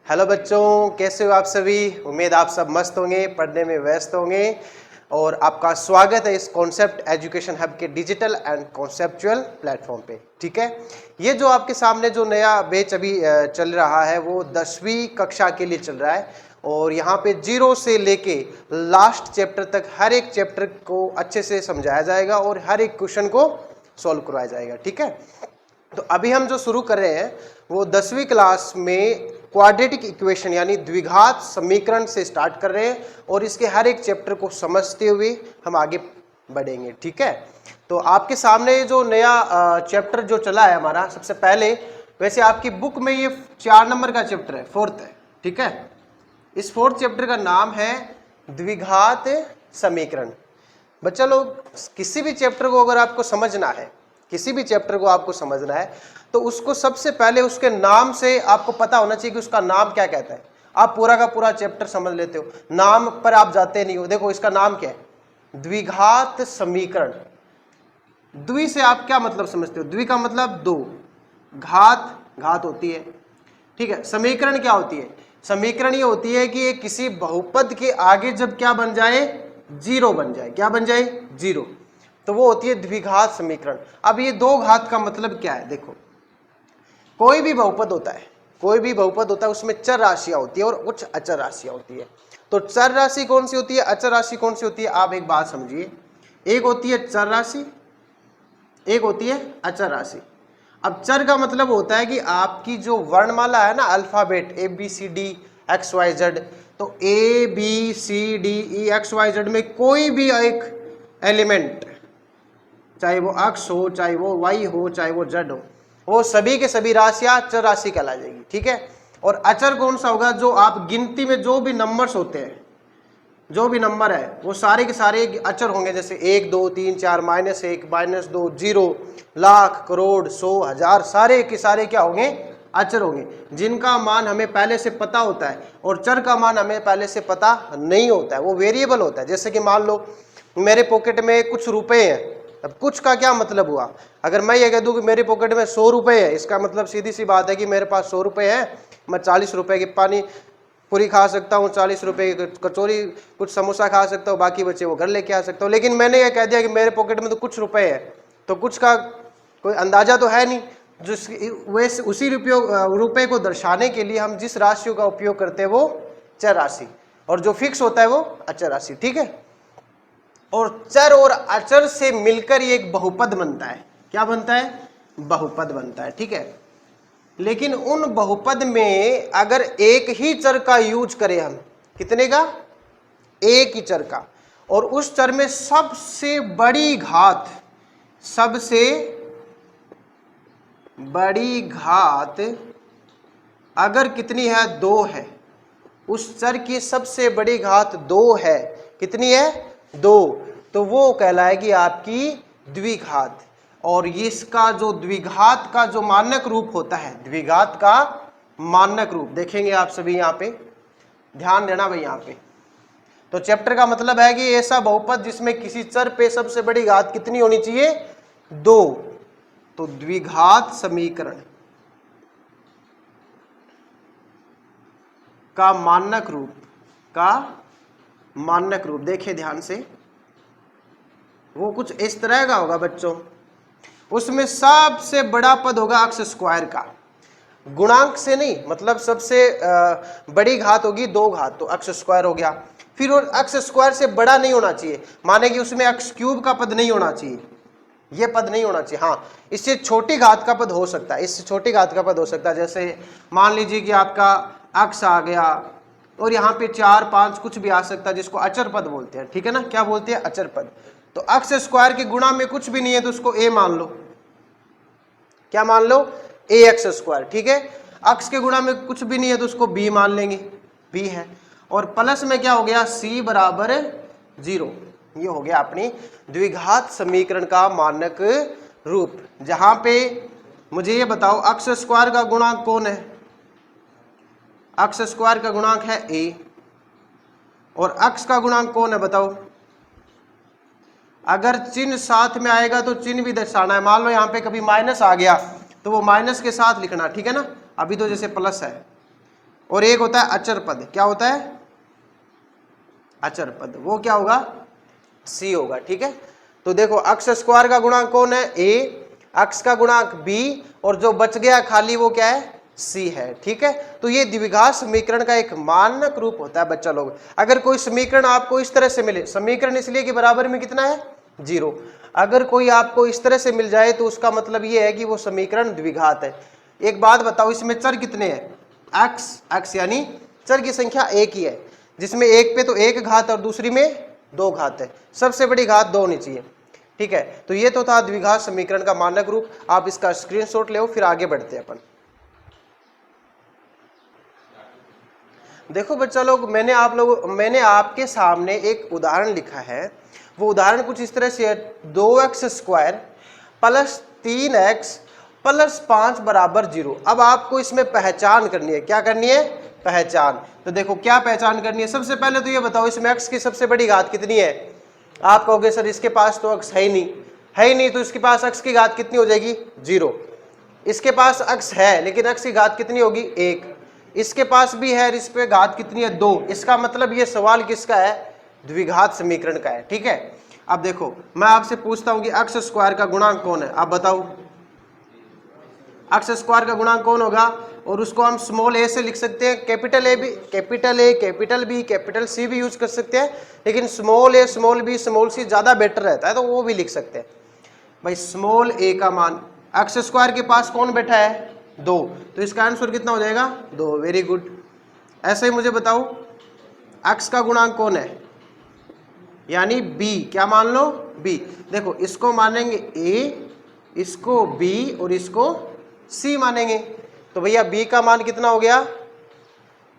Hello बच्चों, कैसे हो आप सभी। उम्मीद आप सब मस्त होंगे, पढ़ने में व्यस्त होंगे और आपका स्वागत है इस कॉन्सेप्ट एजुकेशन हब के डिजिटल एंड कॉन्सेप्चुअल प्लेटफॉर्म पे। ठीक है, ये जो आपके सामने जो नया बैच अभी चल रहा है वो 10वीं कक्षा के लिए चल रहा है और यहाँ पे 0 से लेके लास्ट चैप्टर तक हर एक चैप्टर को अच्छे से समझाया जाएगा और हर एक क्वेश्चन को सॉल्व करवाया जाएगा। ठीक है, तो अभी हम जो शुरू कर रहे हैं वो 10वीं क्लास में क्वाड्रेटिक इक्वेशन यानी द्विघात समीकरण से स्टार्ट कर रहे हैं और इसके हर एक चैप्टर को समझते हुए हम आगे बढ़ेंगे। ठीक है, तो आपके सामने जो नया चैप्टर जो चला है हमारा, सबसे पहले वैसे आपकी बुक में ये 4 नंबर का चैप्टर है, 4th है। ठीक है, इस 4th चैप्टर का नाम है द्विघात समीकरण। बच्चा लोग, किसी भी चैप्टर को अगर आपको समझना है, किसी भी चैप्टर को आपको समझना है तो उसको सबसे पहले उसके नाम से आपको पता होना चाहिए कि उसका नाम क्या कहता है। आप पूरा का पूरा चैप्टर समझ लेते हो, नाम पर आप जाते नहीं हो। देखो इसका नाम क्या है, द्विघात समीकरण। द्वि से आप क्या मतलब समझते हो? द्वि का मतलब दो, घात घात होती है। ठीक है, समीकरण क्या होती है? समीकरण ये होती है कि किसी बहुपद के आगे जब क्या बन जाए, जीरो बन जाए। क्या बन जाए? जीरो, तो वो होती है द्विघात समीकरण। अब ये दो घात का मतलब क्या है? देखो, कोई भी बहुपद होता है, कोई भी बहुपद होता है, उसमें चर राशियां होती है और कुछ अचर राशियां होती है। तो चर राशि कौन सी होती है, अचर राशि कौन सी होती है? आप एक बात समझिए, एक होती है चर राशि, एक होती है अचर राशि। अब चर का मतलब होता है कि आपकी जो वर्णमाला है ना, अल्फाबेट ABCD XYZ, तो ABCDEXYZ में कोई भी एक एलिमेंट, चाहे वो अक्स हो, चाहे वो वाई हो, चाहे वो जेड हो, वो सभी के सभी राशियां चर राशि कहला जाएगी। ठीक है, और अचर कौन सा होगा? जो आप गिनती में जो भी नंबर्स होते हैं, जो भी नंबर है वो सारे के सारे अचर होंगे। जैसे 1 2 3 4, -1 -2, 0, लाख, करोड़, 100, 1000, सारे के सारे क्या होंगे? अचर होंगे, जिनका मान हमें पहले से पता होता है। और चर का मान हमें पहले से पता नहीं होता है, वो वेरिएबल होता है। जैसे कि मान लो मेरे पॉकेट में कुछ रुपए हैं। अब कुछ का क्या मतलब हुआ? अगर मैं ये कह दूं कि मेरे पॉकेट में 100 रुपए है, इसका मतलब सीधी सी बात है कि मेरे पास 100 रुपए है, मैं 40 रुपए की पानी पूरी खा सकता हूँ, 40 रुपए की कचौरी, कुछ समोसा खा सकता हूँ, बाकी बचे वो घर लेके आ सकता हूँ। लेकिन मैंने ये कह दिया कि मेरे पॉकेट में तो कुछ रुपए है, तो कुछ का कोई अंदाजा तो है नहीं। वैसे उसी रुपए को दर्शाने के लिए हम जिस राशियों का उपयोग करते हैं वो चर राशि, और जो फिक्स होता है वो अचर राशि। ठीक है, और चर और अचर से मिलकर ये एक बहुपद बनता है। क्या बनता है? बहुपद बनता है। ठीक है, लेकिन उन बहुपद में अगर एक ही चर का यूज करें हम, कितने का? एक ही चर का, और उस चर में सबसे बड़ी घात, सबसे बड़ी घात अगर कितनी है? 2 है। उस चर की सबसे बड़ी घात 2 है। कितनी है? 2, तो वो कहलाएगी आपकी द्विघात। और इसका जो द्विघात का जो मानक रूप होता है, द्विघात का मानक रूप देखेंगे आप सभी, यहाँ पे ध्यान देना भाई। यहाँ पे तो चैप्टर का मतलब है कि ऐसा बहुपद जिसमें किसी चर पे सबसे बड़ी घात कितनी होनी चाहिए? 2, तो द्विघात समीकरण का मानक रूप, का मानक रूप देखिए ध्यान से, वो कुछ इस तरह का होगा बच्चों। उसमें सबसे बड़ा पद होगा अक्स स्क्वायर का, गुणांक से नहीं, मतलब सबसे बड़ी घात होगी 2 घात, तो अक्स स्क्वायर हो गया। फिर वो अक्स स्क्वायर से बड़ा नहीं होना चाहिए, माने कि उसमें अक्स क्यूब का पद नहीं होना चाहिए, ये पद नहीं होना चाहिए। हाँ, इससे छोटी घात का पद हो सकता है, इससे छोटी घात का पद हो सकता है। जैसे मान लीजिए कि आपका अक्स आ गया और यहाँ पे 4 5 कुछ भी आ सकता है, जिसको अचर पद बोलते हैं। ठीक है ना, क्या बोलते हैं? अचर पद। तो अक्स स्क्वायर के गुणा में कुछ भी नहीं है तो उसको ए मान लो। क्या मान लो? ax square. ठीक है, अक्स के गुणा में कुछ भी नहीं है तो उसको b मान लेंगे, b है। और प्लस में क्या हो गया? c बराबर 0। ये हो गया अपनी द्विघात समीकरण का मानक रूप। जहां पे मुझे ये बताओ, अक्स स्क्वायर का गुणांक कौन है? अक्स स्क्वायर का गुणांक है a, और अक्स का गुणांक कौन है बताओ? अगर चिन्ह साथ में आएगा तो चिन्ह भी दर्शाना है। मान लो यहाँ पे कभी माइनस आ गया तो वो माइनस के साथ लिखना। ठीक है ना, अभी तो जैसे प्लस है, और एक होता है अचर पद। क्या होता है? अचर पद। वो क्या होगा? सी होगा। ठीक है, तो देखो अक्स स्क्वायर का गुणांक कौन है? ए, अक्स का गुणांक बी, और जो बच गया खाली वो क्या है? सी है। ठीक है, तो ये द्विघात समीकरण का एक मानक रूप होता है बच्चा लोग। अगर कोई समीकरण आपको इस तरह से मिले, समीकरण इसलिए कि बराबर में कितना है? 0। अगर कोई आपको इस तरह से मिल जाए तो उसका मतलब ये है कि वो समीकरण द्विघात है। एक बात बताओ, इसमें चर कितने हैं? एक्स यानी चर की संख्या एक ही है, जिसमें एक पे तो एक घात और दूसरी में 2 घात है। सबसे बड़ी घात 2 होनी चाहिए। ठीक है, तो ये तो था द्विघात समीकरण का मानक रूप। आप इसका स्क्रीनशॉट ले, फिर आगे बढ़ते हैं अपन। देखो बच्चा लोग, मैंने आपके सामने एक उदाहरण लिखा है। वो उदाहरण कुछ इस तरह से है, 2x square plus 3x plus 5 बराबर 0। अब आपको इसमें पहचान करनी है। क्या करनी है? पहचान। तो देखो क्या पहचान करनी है। सबसे पहले तो ये बताओ, इसमें x की सबसे बड़ी घात कितनी है? आप कहोगे सर इसके पास तो x है ही नहीं। है ही नहीं तो इसके पास x की घात कितनी हो जाएगी? 0। इसके पास x है लेकिन x की घात कितनी होगी? 1। इसके पास भी है, इस पे घात कितनी है? 2। इसका मतलब ये सवाल किसका है? द्विघात समीकरण का है। ठीक है, अब देखो मैं आपसे पूछता हूं कि एक्स स्क्वायर का गुणांक कौन है? आप बताओ एक्स स्क्वायर का गुणांक कौन होगा? और उसको हम स्मॉल ए से लिख सकते हैं, कैपिटल ए भी, capital A, capital B, capital C भी यूज कर सकते हैं, लेकिन small a, small b, small c ज्यादा बेटर रहता है, तो वो भी लिख सकते हैं। भाई स्मॉल ए का मान, एक्स स्क्वायर के पास कौन बैठा है? 2, तो इसका आंसर कितना हो जाएगा? 2। Very good. ऐसे ही मुझे बताओ एक्स का गुणांक कौन है? यानी बी। क्या मान लो? बी। देखो इसको मानेंगे ए, इसको बी और इसको सी मानेंगे। तो भैया बी का मान कितना हो गया?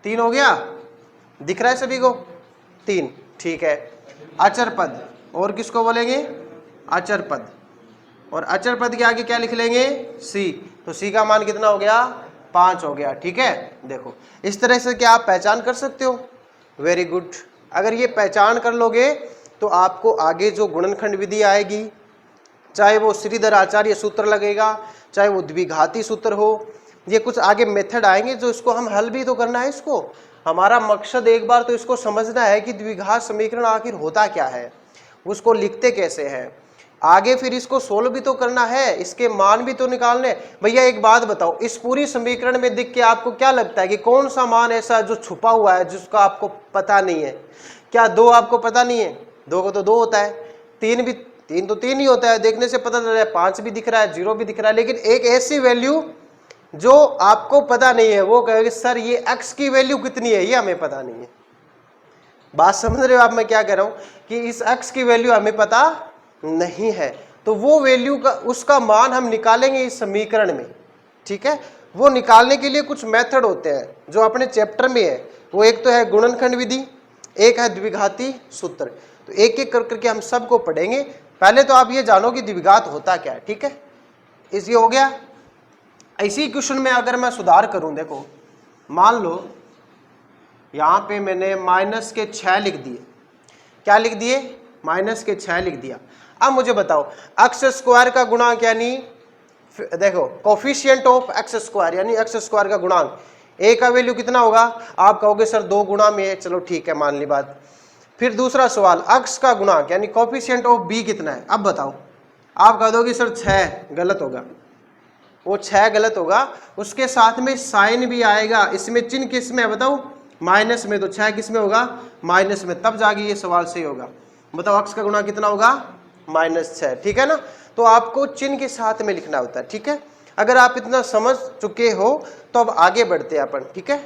3 हो गया। दिख रहा है सभी को? 3। ठीक है, अचर पद, और किसको बोलेंगे? अचर पद। और अचर पद के आगे क्या लिख लेंगे? सी। तो सी का मान कितना हो गया? 5 हो गया। ठीक है, देखो इस तरह से क्या आप पहचान कर सकते हो? Very good. अगर ये पहचान कर लोगे तो आपको आगे जो गुणनखंड विधि आएगी, चाहे वो श्रीधर आचार्य सूत्र लगेगा, चाहे वो द्विघाती सूत्र हो, ये कुछ आगे मेथड आएंगे जो इसको हम हल भी तो करना है। इसको हमारा मकसद एक बार तो इसको समझना है कि द्विघात समीकरण आखिर होता क्या है, उसको लिखते कैसे हैं, आगे फिर इसको सोल्व भी तो करना है, इसके मान भी तो निकालने। भैया एक बात बताओ, इस पूरी समीकरण में देख के आपको क्या लगता है कि कौन सा मान ऐसा जो छुपा हुआ है जिसका आपको पता नहीं है? क्या 2 आपको पता नहीं है? 2 को तो 2 होता है, 3 तो 3 ही होता है, देखने से पता चल रहा है। 5 भी दिख रहा है, 0 भी दिख रहा है, लेकिन एक ऐसी वैल्यू जो आपको पता नहीं है, वो कहेगा सर ये x की वैल्यू कितनी है, ये हमें पता नहीं है। बात समझ रहे हो आप मैं क्या कह रहा हूं? कि इस x की वैल्यू हमें पता नहीं है, तो वो वैल्यू का, उसका मान हम निकालेंगे इस समीकरण में। ठीक है, वो निकालने के लिए कुछ मेथड होते हैं जो अपने चैप्टर में है। वो एक तो है गुणनखंड विधि, एक है द्विघाती सूत्र। तो एक एक करके हम सबको पढ़ेंगे। पहले तो आप ये जानो कि द्विघात होता क्या है। ठीक है, इसी हो गया। इसी क्वेश्चन में अगर मैं सुधार करूं, देखो मान लो यहां पे मैंने -6 लिख दिए। क्या लिख दिए? -6 लिख दिया। अब मुझे बताओ एक्स स्क्वायर का गुणांक, यानी देखो कोफिशिएंट ऑफ एक्स स्क्वायर, यानी एक्स स्क्वायर का गुणांक, ए का वैल्यू कितना होगा? आप कहोगे सर 2 गुणा में है, चलो ठीक है मान ली बात। फिर दूसरा सवाल, एक्स का गुणांक यानी कोफिशिएंट ऑफ बी कितना है? अब बताओ। आप कह दोगे सर 6, गलत होगा, वो 6 गलत होगा। उसके साथ में साइन भी आएगा, इसमें चिन्ह किस में है बताओ? माइनस में। तो 6 किस में होगा? माइनस में, तब जाके ये सवाल सही होगा। बताओ एक्स का गुणा कितना होगा? -6। ठीक है ना, तो आपको चिन्ह के साथ में लिखना होता है। ठीक है, अगर आप इतना समझ चुके हो तो अब आगे बढ़ते हैं अपन। ठीक है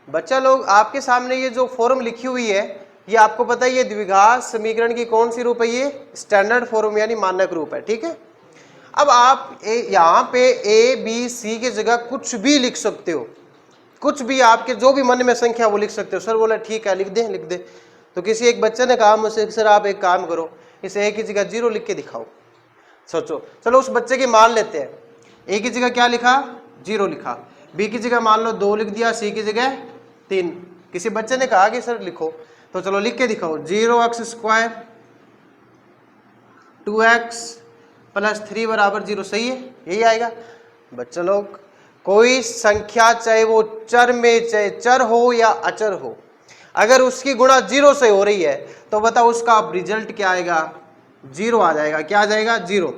बच्चा लोग, आपके सामने ये जो फॉर्म लिखी हुई है, ये आपको पता है ये द्विघात समीकरण की कौन सी रूप है? ये स्टैंडर्ड फॉर्म यानी मानक रूप है। ठीक है, अब आप यहाँ पे ए बी सी की जगह कुछ भी लिख सकते हो, कुछ भी आपके जो भी मन में संख्या वो लिख सकते हो। सर बोला ठीक है लिख दे, लिख दे। तो किसी एक बच्चे ने कहा मुझसे सर आप एक काम करो, इस ए की जगह 0 लिख के दिखाओ। सोचो, चलो उस बच्चे की मान लेते हैं। ए की जगह क्या लिखा? 0 लिखा। बी की जगह मान लो 2 लिख दिया, सी की जगह 3। किसी बच्चे ने कहा कि सर लिखो, तो चलो लिख के दिखाओ। 0x स्क्वायर 2x + 3 = 0, सही है, यही आएगा। बच्चे लोग कोई संख्या चाहे वो चर में, चाहे चर हो या अचर हो, अगर उसकी गुणा 0 से हो रही है तो बताओ उसका रिजल्ट क्या आएगा, 0 आ जाएगा। क्या आ जाएगा, 0।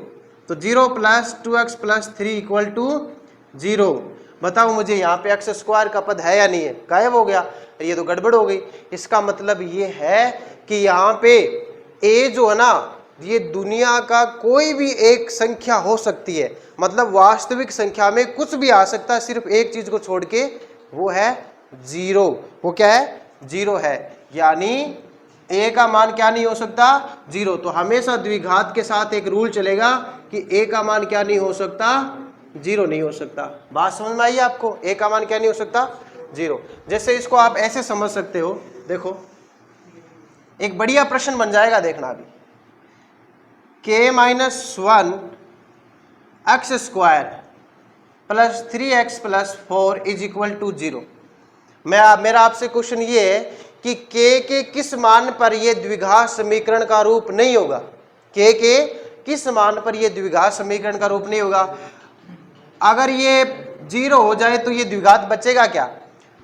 तो 0 plus 2x plus 3 equal to 0। बताओ मुझे यहाँ पे x स्क्वायर का पद है या नहीं है, गायब हो गया, ये तो गड़बड़ हो गई। इसका मतलब ये है कि यहाँ पे a जो है ना, ये दुनिया का कोई भी एक संख्या हो सकती है, मतलब वास्तविक संख्या में कुछ भी आ सकता है, सिर्फ एक चीज को छोड़ के, वो है 0। वो क्या है, 0 है। यानी a का मान क्या नहीं हो सकता, 0। तो हमेशा द्विघात के साथ एक रूल चलेगा कि a का मान क्या नहीं हो सकता, 0 नहीं हो सकता। बात समझ में आई आपको, a का मान क्या नहीं हो सकता, 0। जैसे इसको आप ऐसे समझ सकते हो, देखो एक बढ़िया प्रश्न बन जाएगा, देखना अभी। k minus 1 x square plus 3x plus 4 is equal to 0। मेरा आपसे क्वेश्चन ये है कि k के किस मान पर यह द्विघात समीकरण का रूप नहीं होगा, k के किस मान पर यह द्विघात समीकरण का रूप नहीं होगा। अगर ये 0 हो जाए तो ये द्विघात बचेगा क्या,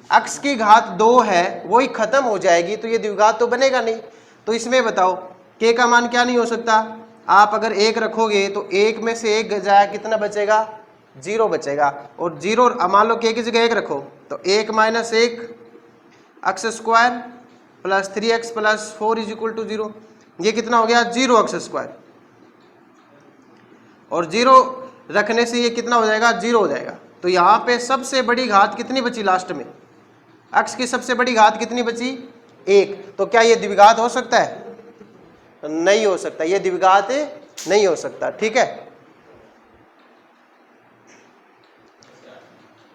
x की घात 2 है वही खत्म हो जाएगी, तो ये द्विघात तो बनेगा नहीं। तो इसमें बताओ k का मान क्या नहीं हो सकता, आप अगर 1 रखोगे तो 1 में से 1 जाए कितना बचेगा, 0 बचेगा। और 0 मान लो k की जगह 1 रखो तो 1 minus 1 x square plus 3x plus 4 is equal to 0। ये कितना हो गया, 0 एक्स स्क्वायर, और 0 रखने से ये कितना हो जाएगा, 0 हो जाएगा। तो यहाँ पे सबसे बड़ी घात कितनी बची लास्ट में, x की सबसे बड़ी घात कितनी बची, 1। तो क्या ये द्विघात हो सकता है, नहीं हो सकता, ये द्विघात नहीं हो सकता। ठीक है,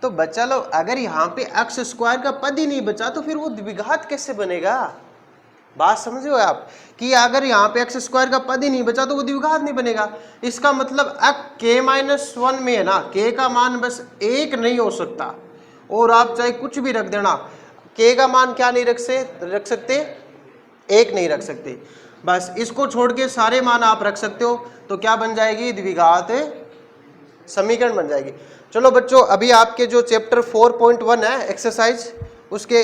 तो बच्चा लोग अगर यहाँ पे एक्स स्क्वायर का पद ही नहीं बचा तो फिर वो द्विघात कैसे बनेगा। बात समझे हो आप कि अगर यहाँ पे एक्स स्क्वायर का पद ही नहीं बचा तो वो द्विघात नहीं बनेगा। इसका मतलब k माइनस 1 में है ना, k का मान बस 1 नहीं हो सकता, और आप चाहे कुछ भी रख देना, k का मान क्या नहीं रख सकते, 1 नहीं रख सकते। बस इसको छोड़ के सारे मान आप रख सकते हो, तो क्या बन जाएगी, द्विघात समीकरण बन जाएगी। चलो बच्चों, अभी आपके जो चैप्टर 4.1 है एक्सरसाइज, उसके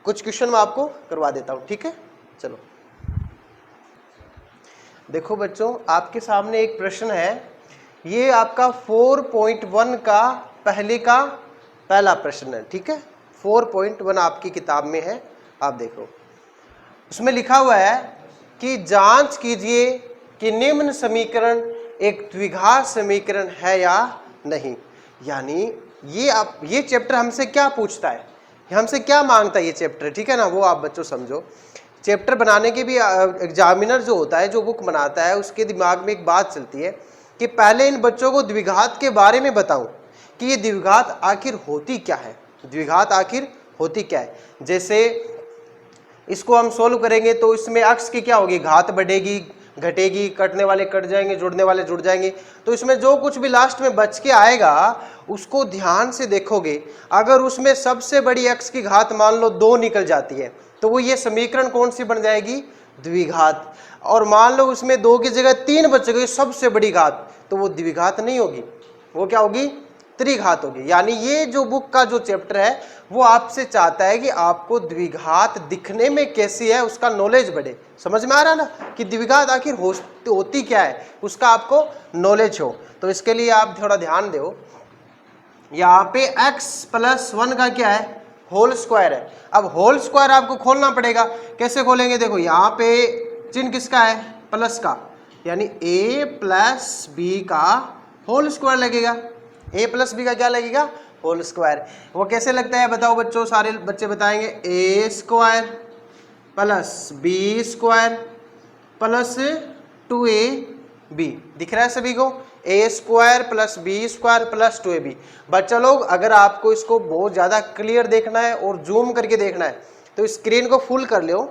कुछ क्वेश्चन मैं आपको करवा देता हूं। ठीक है, चलो देखो बच्चों, आपके सामने एक प्रश्न है, ये आपका 4.1 का पहला प्रश्न है। ठीक है, 4.1 आपकी किताब में है, आप देखो। उसमें लिखा हुआ है कि जांच कीजिए कि निम्न समीकरण एक द्विघात समीकरण है या नहीं। यानी ये चैप्टर हमसे क्या पूछता है, हमसे क्या मांगता है ये चैप्टर, ठीक है ना, वो आप बच्चों समझो। चैप्टर बनाने के भी एग्जामिनर जो होता है, जो बुक बनाता है, उसके दिमाग में एक बात चलती है कि पहले इन बच्चों को द्विघात के बारे में बताऊं कि ये द्विघात आखिर होती क्या है, द्विघात आखिर होती क्या है। जैसे इसको हम सोल्व करेंगे तो इसमें x की क्या होगी, घात बढ़ेगी, घटेगी, कटने वाले कट जाएंगे, जुड़ने वाले जुड़ जाएंगे। तो इसमें जो कुछ भी लास्ट में बच के आएगा उसको ध्यान से देखोगे, अगर उसमें सबसे बड़ी x की घात मान लो 2 निकल जाती है तो वो ये समीकरण कौन सी बन जाएगी, द्विघात। और मान लो उसमें 2 की जगह 3 बच गई सबसे बड़ी घात, तो वो द्विघात नहीं होगी, वो क्या होगी, त्रिघात होगी। यानी ये जो बुक का जो चैप्टर है वो आपसे चाहता है कि आपको द्विघात दिखने में कैसी है उसका नॉलेज बढ़े। समझ में आ रहा है ना कि द्विघात आखिर होती क्या है, उसका आपको नॉलेज हो। तो इसके लिए आप थोड़ा ध्यान दो, यहाँ पे x प्लस 1 का क्या है, होल स्क्वायर है। अब होल स्क्वायर आपको खोलना पड़ेगा, कैसे खोलेंगे, देखो यहाँ पे चिन्ह किसका है, प्लस का, यानी a प्लस बी का होल स्क्वायर लगेगा। a प्लस बी का क्या लगेगा, होल स्क्वायर। वो कैसे लगता है बताओ बच्चों, सारे बच्चे बताएंगे, a square plus b square plus 2ab, दिख रहा है सभी को, a square plus b square plus 2ab। बच्चा लोग अगर आपको इसको बहुत ज़्यादा क्लियर देखना है और जूम करके देखना है तो स्क्रीन को फुल कर लो,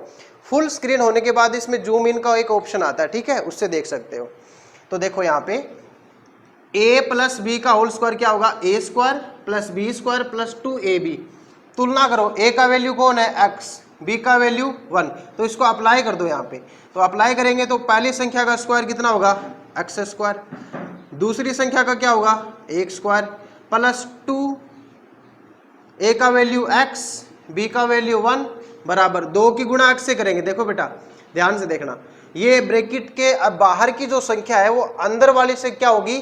फुल स्क्रीन होने के बाद इसमें जूम इन का एक ऑप्शन आता है, ठीक है, उससे देख सकते हो। तो देखो यहाँ पे a प्लस बी का होल स्क्वायर क्या होगा, a square plus b square plus 2ab। तुलना करो, a का वैल्यू कौन है, x, b का वैल्यू 1, तो इसको अप्लाई कर दो यहाँ पे। तो अप्लाई करेंगे तो पहली संख्या का स्क्वायर कितना होगा, x स्क्वायर, दूसरी संख्या का क्या होगा, 1 स्क्वायर, प्लस 2, ए का वैल्यू x, b का वैल्यू 1 बराबर 2 की गुणा x से करेंगे। देखो बेटा ध्यान से देखना, ये ब्रैकेट के अब बाहर की जो संख्या है वो अंदर वाली से क्या होगी,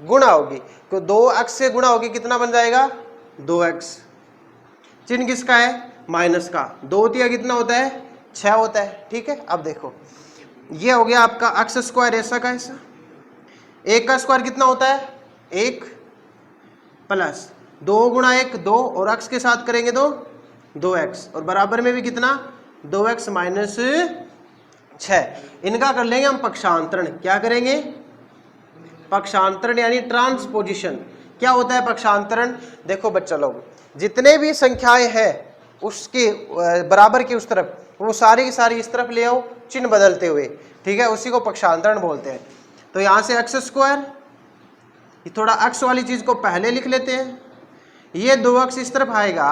गुणा होगी। तो 2x से गुणा होगी, कितना बन जाएगा 2x। चिन्ह किसका है, माइनस का। 2 तिया कितना होता है 6 होता है। ठीक है, अब देखो ये हो गया आपका x स्क्वायर ऐसा का ऐसा, 1 का स्क्वायर कितना होता है 1 प्लस 2 गुणा 1 2 और x के साथ करेंगे तो 2x और बराबर में भी कितना 2x माइनस 6। इनका कर लेंगे हम पक्षांतरण। क्या करेंगे, पक्षांतरण यानी ट्रांसपोजिशन। क्या होता है पक्षांतरण, देखो बच्चा लोग जितने भी संख्याएं हैं उसके बराबर की उस तरफ, वो सारी की सारी इस तरफ ले आओ चिन्ह बदलते हुए। ठीक है, उसी को पक्षांतरण बोलते हैं। तो यहाँ से x स्क्वायर, थोड़ा x वाली चीज को पहले लिख लेते हैं। ये 2x इस तरफ आएगा,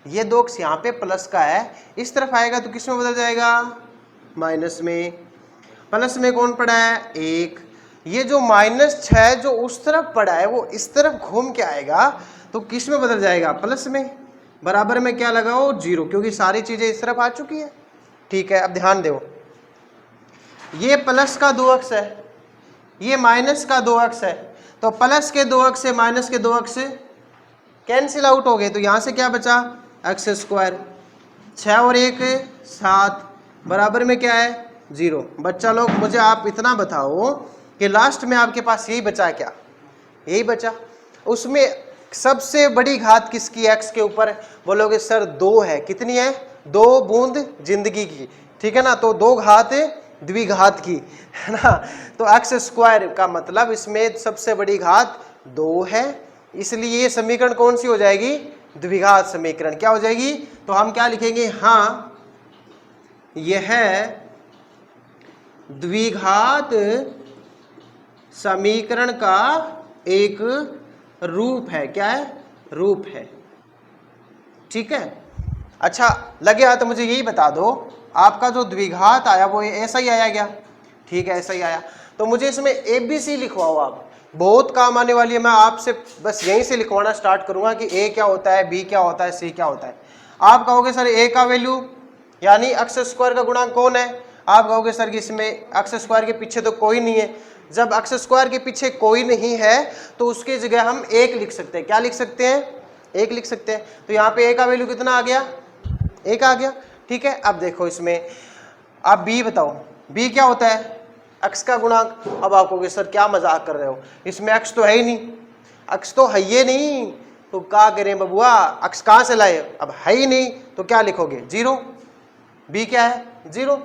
ये 2x यहाँ पे प्लस का है, इस तरफ आएगा तो किस में बदल जाएगा माइनस में। प्लस में कौन पड़ा है 1, ये जो -6 जो उस तरफ पड़ा है वो इस तरफ घूम के आएगा तो किस में बदल जाएगा प्लस में। बराबर में क्या लगाओ 0, क्योंकि सारी चीजें इस तरफ आ चुकी है। ठीक है, अब ध्यान दो, ये प्लस का 2x है, ये माइनस का 2x है, तो प्लस के 2x से माइनस के 2x कैंसिल आउट हो गए। तो यहाँ से क्या बचा x स्क्वायर, 6 और 1 7 बराबर में क्या है 0। बच्चा लोग मुझे आप इतना बताओ कि लास्ट में आपके पास यही बचा क्या, यही बचा। उसमें सबसे बड़ी घात किसकी x के ऊपर, बोलोगे सर 2 है। कितनी है 2 बूंद जिंदगी की। ठीक है ना, तो 2 घात द्विघात की, है ना। तो x स्क्वायर का मतलब इसमें सबसे बड़ी घात 2 है, इसलिए ये समीकरण कौन सी हो जाएगी द्विघात समीकरण। क्या हो जाएगी, तो हम क्या लिखेंगे, हाँ यह द्विघात समीकरण का एक रूप है। क्या है, रूप है। ठीक है, अच्छा लगे हाथ तो मुझे यही बता दो, आपका जो द्विघात आया वो ऐसा ही आया क्या। ठीक है, ऐसा ही आया। तो मुझे इसमें ABC लिखवाओ आप, बहुत काम आने वाली है। मैं आपसे बस यहीं से लिखवाना स्टार्ट करूंगा कि A क्या होता है, B क्या होता है, C क्या होता है। आप कहोगे सर A का वैल्यू यानी x स्क्वायर का गुणांक कौन है, आप कहोगे सर कि इसमें x स्क्वायर के पीछे तो कोई नहीं है। जब x स्क्वायर के पीछे कोई नहीं है तो उसकी जगह हम 1 लिख सकते हैं। क्या लिख सकते हैं, 1 लिख सकते हैं। तो यहाँ पे A का वैल्यू कितना आ गया, 1 आ गया। ठीक है, अब देखो इसमें आप B बताओ, B क्या होता है x का गुणांक। अब आप कहोगे सर क्या मजाक कर रहे हो, इसमें x तो है ही नहीं, x तो है ही नहीं, तो क्या करें बबुआ, x कहाँ से लाए, अब है ही नहीं तो क्या लिखोगे 0। B क्या है 0।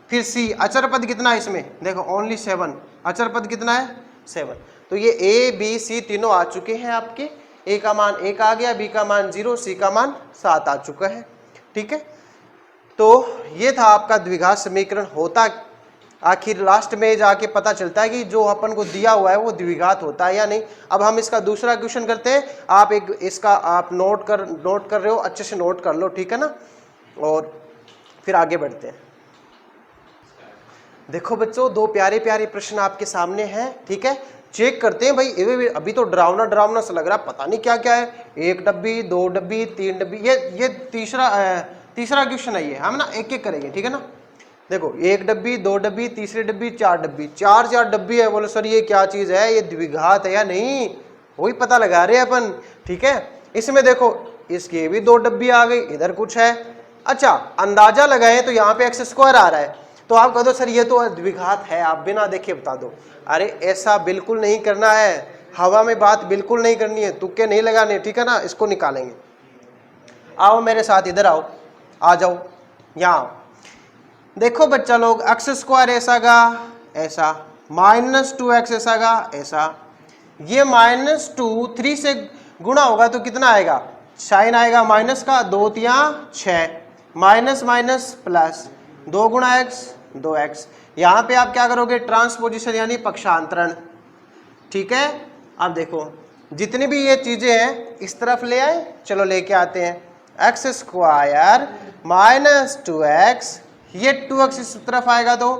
फिर C अचर पद कितना है इसमें, देखो ओनली 7, अचर पद कितना है 7। तो ये A B C तीनों आ चुके हैं आपके, A का मान 1 आ गया, B का मान 0, C का मान 7 आ चुका है। ठीक है, तो ये था आपका द्विघात समीकरण। होता आखिर लास्ट में जाके पता चलता है कि जो अपन को दिया हुआ है वो द्विघात होता है या नहीं। अब हम इसका दूसरा क्वेश्चन करते हैं। आप एक इसका आप नोट कर रहे हो, अच्छे से नोट कर लो। ठीक है ना, और फिर आगे बढ़ते हैं। देखो बच्चों, 2 प्यारे प्यारे प्रश्न आपके सामने हैं। ठीक है, चेक करते हैं भाई। अभी तो डरावना डरावना सा लग रहा है, पता नहीं क्या क्या है। 1 डब्बी 2 डब्बी 3 डब्बी, ये तीसरा क्वेश्चन है ये। हम ना एक एक करेंगे। ठीक है ना, देखो 1 डब्बी 2 डब्बी, तीसरी डब्बी 4 डब्बी, 4 डब्बी है। बोलो सर ये क्या चीज है, ये द्विघात है या नहीं, वही पता लगा रहे हैं अपन। ठीक है, इसमें देखो इसकी भी 2 डब्बी आ गई, इधर कुछ है। अच्छा अंदाजा लगाए तो यहाँ पे x स्क्वायर आ रहा है, तो आप कह दो सर ये तो द्विघात है, आप बिना देखे बता दो। अरे ऐसा बिल्कुल नहीं करना है, हवा में बात बिल्कुल नहीं करनी है, तुक्के नहीं लगाने। ठीक है ना, इसको निकालेंगे। आओ मेरे साथ, इधर आओ, आ जाओ यहाँ आओ। देखो बच्चा लोग, x स्क्वायर ऐसा का ऐसा, -2x ऐसा का ऐसा, ये -2 3 से गुणा होगा तो कितना आएगा, साइन आएगा माइनस का, 2 तिया 6, माइनस माइनस प्लस, 2 गुणा x 2x। यहाँ पे आप क्या करोगे, ट्रांसपोजिशन यानी पक्षांतरण। ठीक है, अब देखो जितनी भी ये चीजें हैं इस तरफ ले आए, चलो लेके आते हैं। x स्क्वायर -2x, ये 2x इस तरफ आएगा तो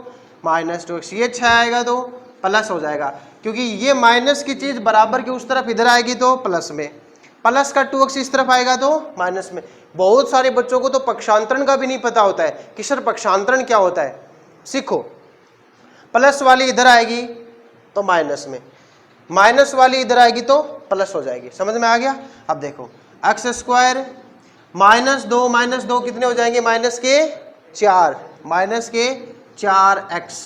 -2x, ये 6 आएगा तो प्लस हो जाएगा। क्योंकि ये माइनस की चीज बराबर की उस तरफ इधर आएगी तो प्लस में, प्लस का 2x इस तरफ आएगा तो माइनस में। बहुत सारे बच्चों को तो पक्षांतरण का भी नहीं पता होता है कि सर पक्षांतरण क्या होता है। सीखो, प्लस वाली इधर आएगी तो माइनस में, माइनस वाली इधर आएगी तो प्लस हो जाएगी। समझ में आ गया। अब देखो एक्स स्क्वायर माइनस दो कितने हो जाएंगे, माइनस के 4, माइनस के 4x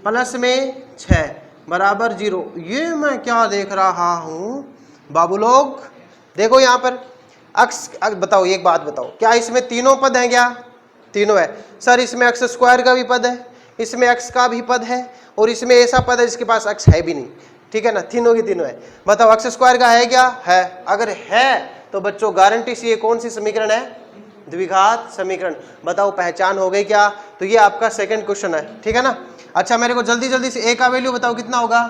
प्लस में 6 बराबर 0। ये मैं क्या देख रहा हूं बाबू लोग, देखो यहां पर एक्स, बताओ एक बात बताओ, क्या इसमें तीनों पद हैं? क्या तीनों है? सर इसमें एक्स स्क्वायर का भी पद है, इसमें एक्स का भी पद है, और इसमें ऐसा पद है जिसके पास एक्स है भी नहीं। ठीक है ना, तीनों की तीनों है। बताओ एक्स स्क्वायर का है क्या? है। अगर है तो बच्चों गारंटी से ये कौन सी समीकरण है? द्विघात समीकरण। बताओ पहचान हो गई क्या? तो ये आपका सेकंड क्वेश्चन है। ठीक है ना। अच्छा मेरे को जल्दी जल्दी से ए का वैल्यू बताओ कितना होगा?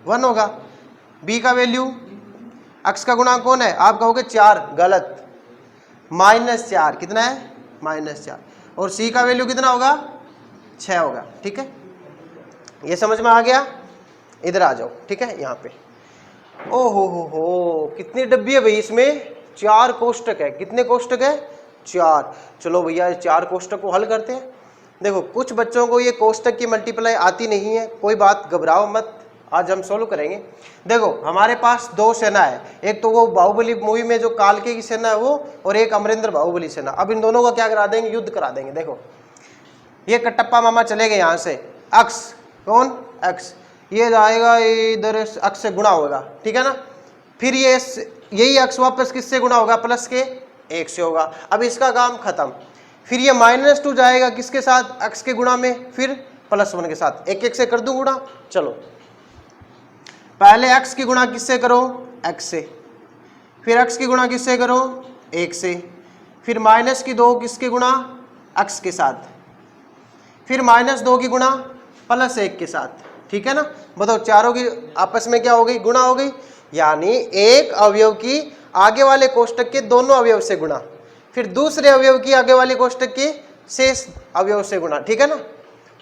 1 होगा। बी का वैल्यू, एक्स का गुणांक कौन है? आप कहोगे 4, गलत, -4। कितना है? -4। और सी का वैल्यू कितना होगा? 6 होगा। ठीक है, ये समझ में आ गया। इधर आ जाओ। ठीक है, यहाँ पे ओ हो कितनी डब्बी है भाई इसमें? 4 कोष्टक है। कितने कोष्टक है? 4। चलो भैया 4 कोष्टक को हल करते हैं। देखो कुछ बच्चों को ये कोष्टक की मल्टीप्लाई आती नहीं है, कोई बात, घबराओ मत, आज हम सोल्व करेंगे। देखो हमारे पास 2 सेना है, एक तो वो बाहुबली मूवी में जो कालके की सेना है वो, और एक अमरिंदर बाहुबली सेना। अब इन दोनों का क्या करा देंगे? युद्ध करा देंगे। देखो ये कटप्पा मामा चले गए यहाँ से, अक्स कौन? एक्स, ये जाएगा इधर अक्स से गुणा होगा। ठीक है ना, फिर ये यही अक्स वापस किससे गुणा होगा? प्लस के 1 से होगा। अब इसका काम खत्म। फिर ये -2 जाएगा किसके साथ? एक्स के गुणा में, फिर +1 के साथ। एक एक से कर दूं गुणा। चलो पहले x की गुणा किससे करो? x से, फिर x की गुणा किससे करो? 1 से, फिर -2 किसके गुणा? x के साथ, फिर -2 की गुणा +1 के साथ। ठीक है ना। बताओ चारों की आपस में क्या हो गई? गुणा हो गई। यानी एक अवयव की आगे वाले कोष्टक के दोनों अवयव से गुणा, फिर दूसरे अवयव की आगे वाले कोष्टक के शेष अवयव से गुणा। ठीक है ना,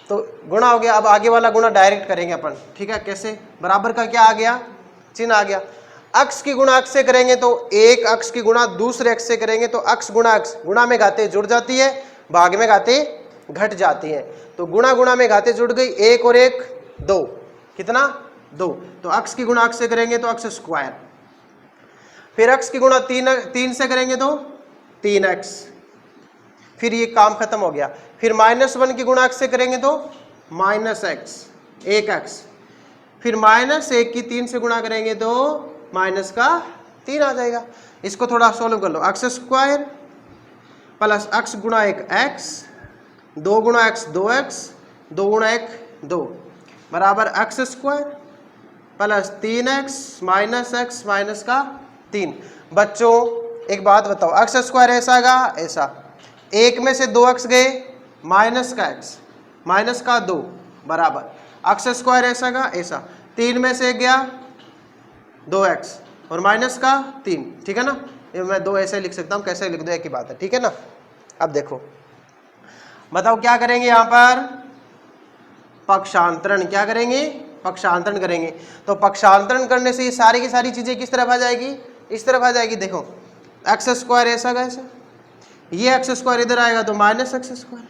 तो गुणा हो गया। अब आगे वाला गुणा डायरेक्ट करेंगे अपन। ठीक है, कैसे? बराबर का क्या आ गया? चिन्ह आ गया। अक्स की गुणा अक्स से करेंगे तो एक अक्स की गुणा दूसरे अक्स से करेंगे तो अक्स गुणा अक्स, गुणा में घाते जुड़ जाती है, भाग में घाते घट जाती है। तो गुणा गुणा में घाते जुड़ गई, 1 और 1 2, कितना? 2। तो अक्स की गुणा अक्स से करेंगे तो अक्स स्क्वायर, फिर अक्स की गुणा 3 से करेंगे तो 3x, फिर ये काम खत्म हो गया। फिर -1 की गुणा x से करेंगे तो -x, 1x, फिर -1 की 3 से गुणा करेंगे तो -3 आ जाएगा। इसको थोड़ा सोल्व कर लो। एक्स स्क्वायर प्लस x गुणा 1x, 2 गुणा x 2x, 2 गुणा 1 2 बराबर x square plus 3x -x -3। बच्चों एक बात बताओ, एक्स स्क्वायर ऐसा आएगा, ऐसा, 1 में से 2x गए, माइनस का x माइनस का 2 बराबर एक्स स्क्वायर ऐसा का ऐसा, 3 में से गया 2x और माइनस का 3। ठीक है ना, ये मैं 2 ऐसे लिख सकता हूँ, कैसे लिख दो एक ही बात है। ठीक है ना। अब देखो बताओ क्या करेंगे यहाँ पर? पक्षांतरण। क्या करेंगे? पक्षांतरण करेंगे। तो पक्षांतरण करने से ये सारी की सारी चीजें किस तरफ आ जाएगी? इस तरफ आ जाएगी। देखो एक्स स्क्वायर ऐसा कैसा, ये एक्स स्क्वायर इधर आएगा तो minus x square,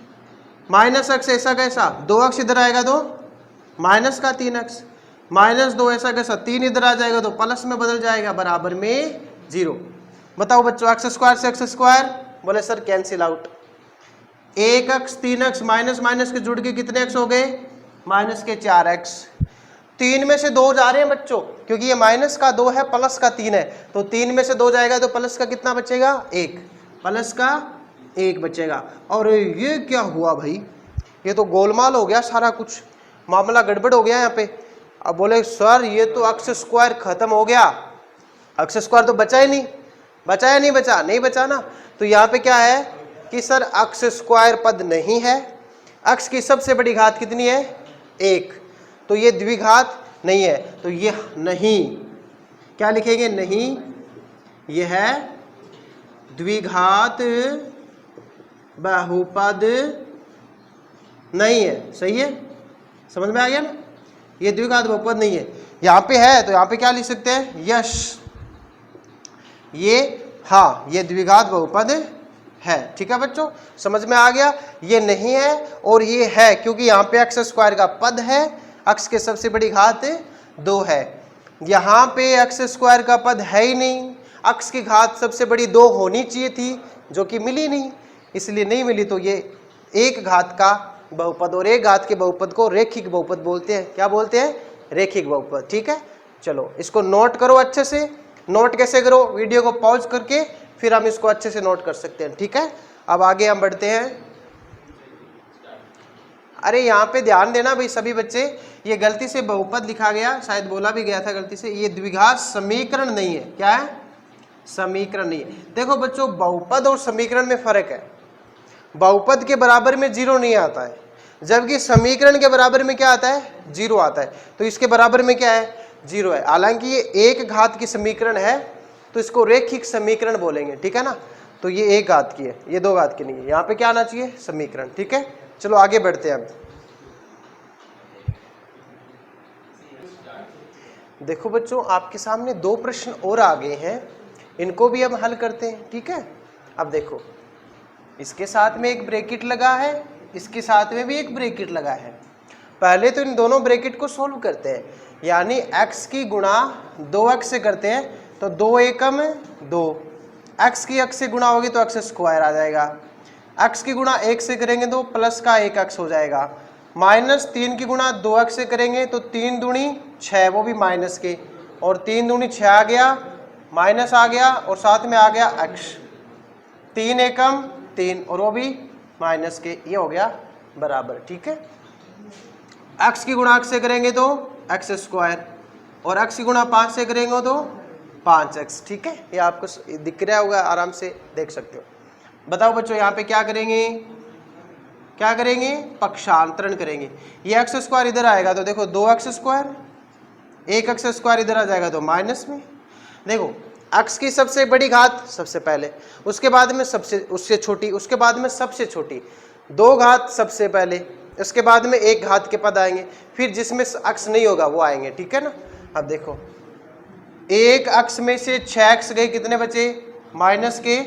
minus x ऐसा कैसा, 2x इधर आएगा तो माइनस का 3x, -2 ऐसा कैसा, 3 इधर आ जाएगा तो प्लस में बदल जाएगा, बराबर में 0। बताओ बच्चों एक्स स्क्वायर से एक्स स्क्वायर, बोले sir cancel out, 1x 3x minus minus के जुड़ के कितने x हो गए? माइनस के 4x। 3 में से 2 जा रहे हैं बच्चों, क्योंकि ये माइनस का 2 है प्लस का 3 है, तो 3 में से 2 जाएगा तो प्लस का कितना बचेगा? 1, प्लस का 1 बचेगा। और ये क्या हुआ भाई, ये तो गोलमाल हो गया, सारा कुछ मामला गड़बड़ हो गया यहाँ पे। अब बोले सर ये तो एक्स स्क्वायर खत्म हो गया, एक्स स्क्वायर तो बचा ही नहीं, बचा या नहीं बचा? नहीं बचा ना। तो यहाँ पे क्या है कि सर एक्स स्क्वायर पद नहीं है, एक्स की सबसे बड़ी घात कितनी है? 1, तो ये द्विघात नहीं है, तो ये नहीं, क्या लिखेंगे? नहीं, यह है द्विघात बहुपद नहीं है। सही है, समझ में आ गया ना? ये द्विघात बहुपद नहीं है। यहाँ पे है तो यहाँ पे क्या लिख सकते हैं, यश, ये हाँ ये द्विघात बहुपद है। ठीक है बच्चों, समझ में आ गया। ये नहीं है और ये है, क्योंकि यहाँ पे एक्स स्क्वायर का पद है, एक्स के सबसे बड़ी घात 2 है। यहाँ पे एक्स स्क्वायर का पद है ही नहीं, एक्स की घात सबसे बड़ी 2 होनी चाहिए थी, जो कि मिली नहीं, इसलिए नहीं मिली। तो ये एक घात का बहुपद, और एक घात के बहुपद को रेखिक बहुपद बोलते हैं। क्या बोलते हैं, रेखिक बहुपद। ठीक है, चलो इसको नोट करो अच्छे से। नोट कैसे करो, वीडियो को पॉज करके फिर हम इसको अच्छे से नोट कर सकते हैं। ठीक है, अब आगे हम बढ़ते हैं। अरे यहाँ पे ध्यान देना भाई सभी बच्चे, ये गलती से बहुपद लिखा गया, शायद बोला भी गया था गलती से, ये द्विघात समीकरण नहीं है। क्या है, समीकरण नहीं है। देखो बच्चों, बहुपद और समीकरण में फर्क है। बहुपद के बराबर में 0 नहीं आता है, जबकि समीकरण के बराबर में क्या आता है, 0 आता है। तो इसके बराबर में क्या है, 0 है। हालांकि ये एक घात की समीकरण है तो इसको रेखिक समीकरण बोलेंगे। ठीक है ना, तो ये एक घात की है, ये 2 घात की नहीं है। यहाँ पे क्या आना चाहिए, समीकरण। ठीक है, चलो आगे बढ़ते हैं। अब देखो बच्चों, आपके सामने 2 प्रश्न और आ गए हैं, इनको भी हम हल करते हैं। ठीक है, अब देखो, इसके साथ में एक ब्रैकेट लगा है, इसके साथ में भी एक ब्रैकेट लगा है। पहले तो इन दोनों ब्रैकेट को सोल्व करते हैं, यानी x की गुणा 2x से करते हैं, तो 2 एकम 2, x की x से गुणा होगी तो x स्क्वायर आ जाएगा। x की गुणा 1 से करेंगे तो प्लस का 1x हो जाएगा। -3 की गुणा 2x से करेंगे तो 3 दूनी 6, वो भी माइनस के, और 3 दूनी 6 आ गया, माइनस आ गया, और साथ में आ गया x, 3 एकम 3, और वो भी माइनस के, ये हो गया बराबर। ठीक है, x की गुणा x से करेंगे तो x स्क्वायर, और x की गुणा 5 से करेंगे तो 5x। ठीक है, ये आपको दिख रहा होगा, आराम से देख सकते हो। बताओ बच्चों, यहाँ पे क्या करेंगे, क्या करेंगे, पक्षांतरण करेंगे। ये x स्क्वायर इधर आएगा तो देखो 2x स्क्वायर, 1x स्क्वायर इधर आ जाएगा तो माइनस में। देखो x की सबसे बड़ी घात सबसे पहले, उसके बाद में सबसे उससे छोटी, उसके बाद में सबसे छोटी, 2 घात सबसे पहले, इसके बाद में 1 घात के पद आएंगे, फिर जिसमें x नहीं होगा वो आएंगे। ठीक है ना, अब देखो 1 x में से 6x गए, कितने बचे, माइनस के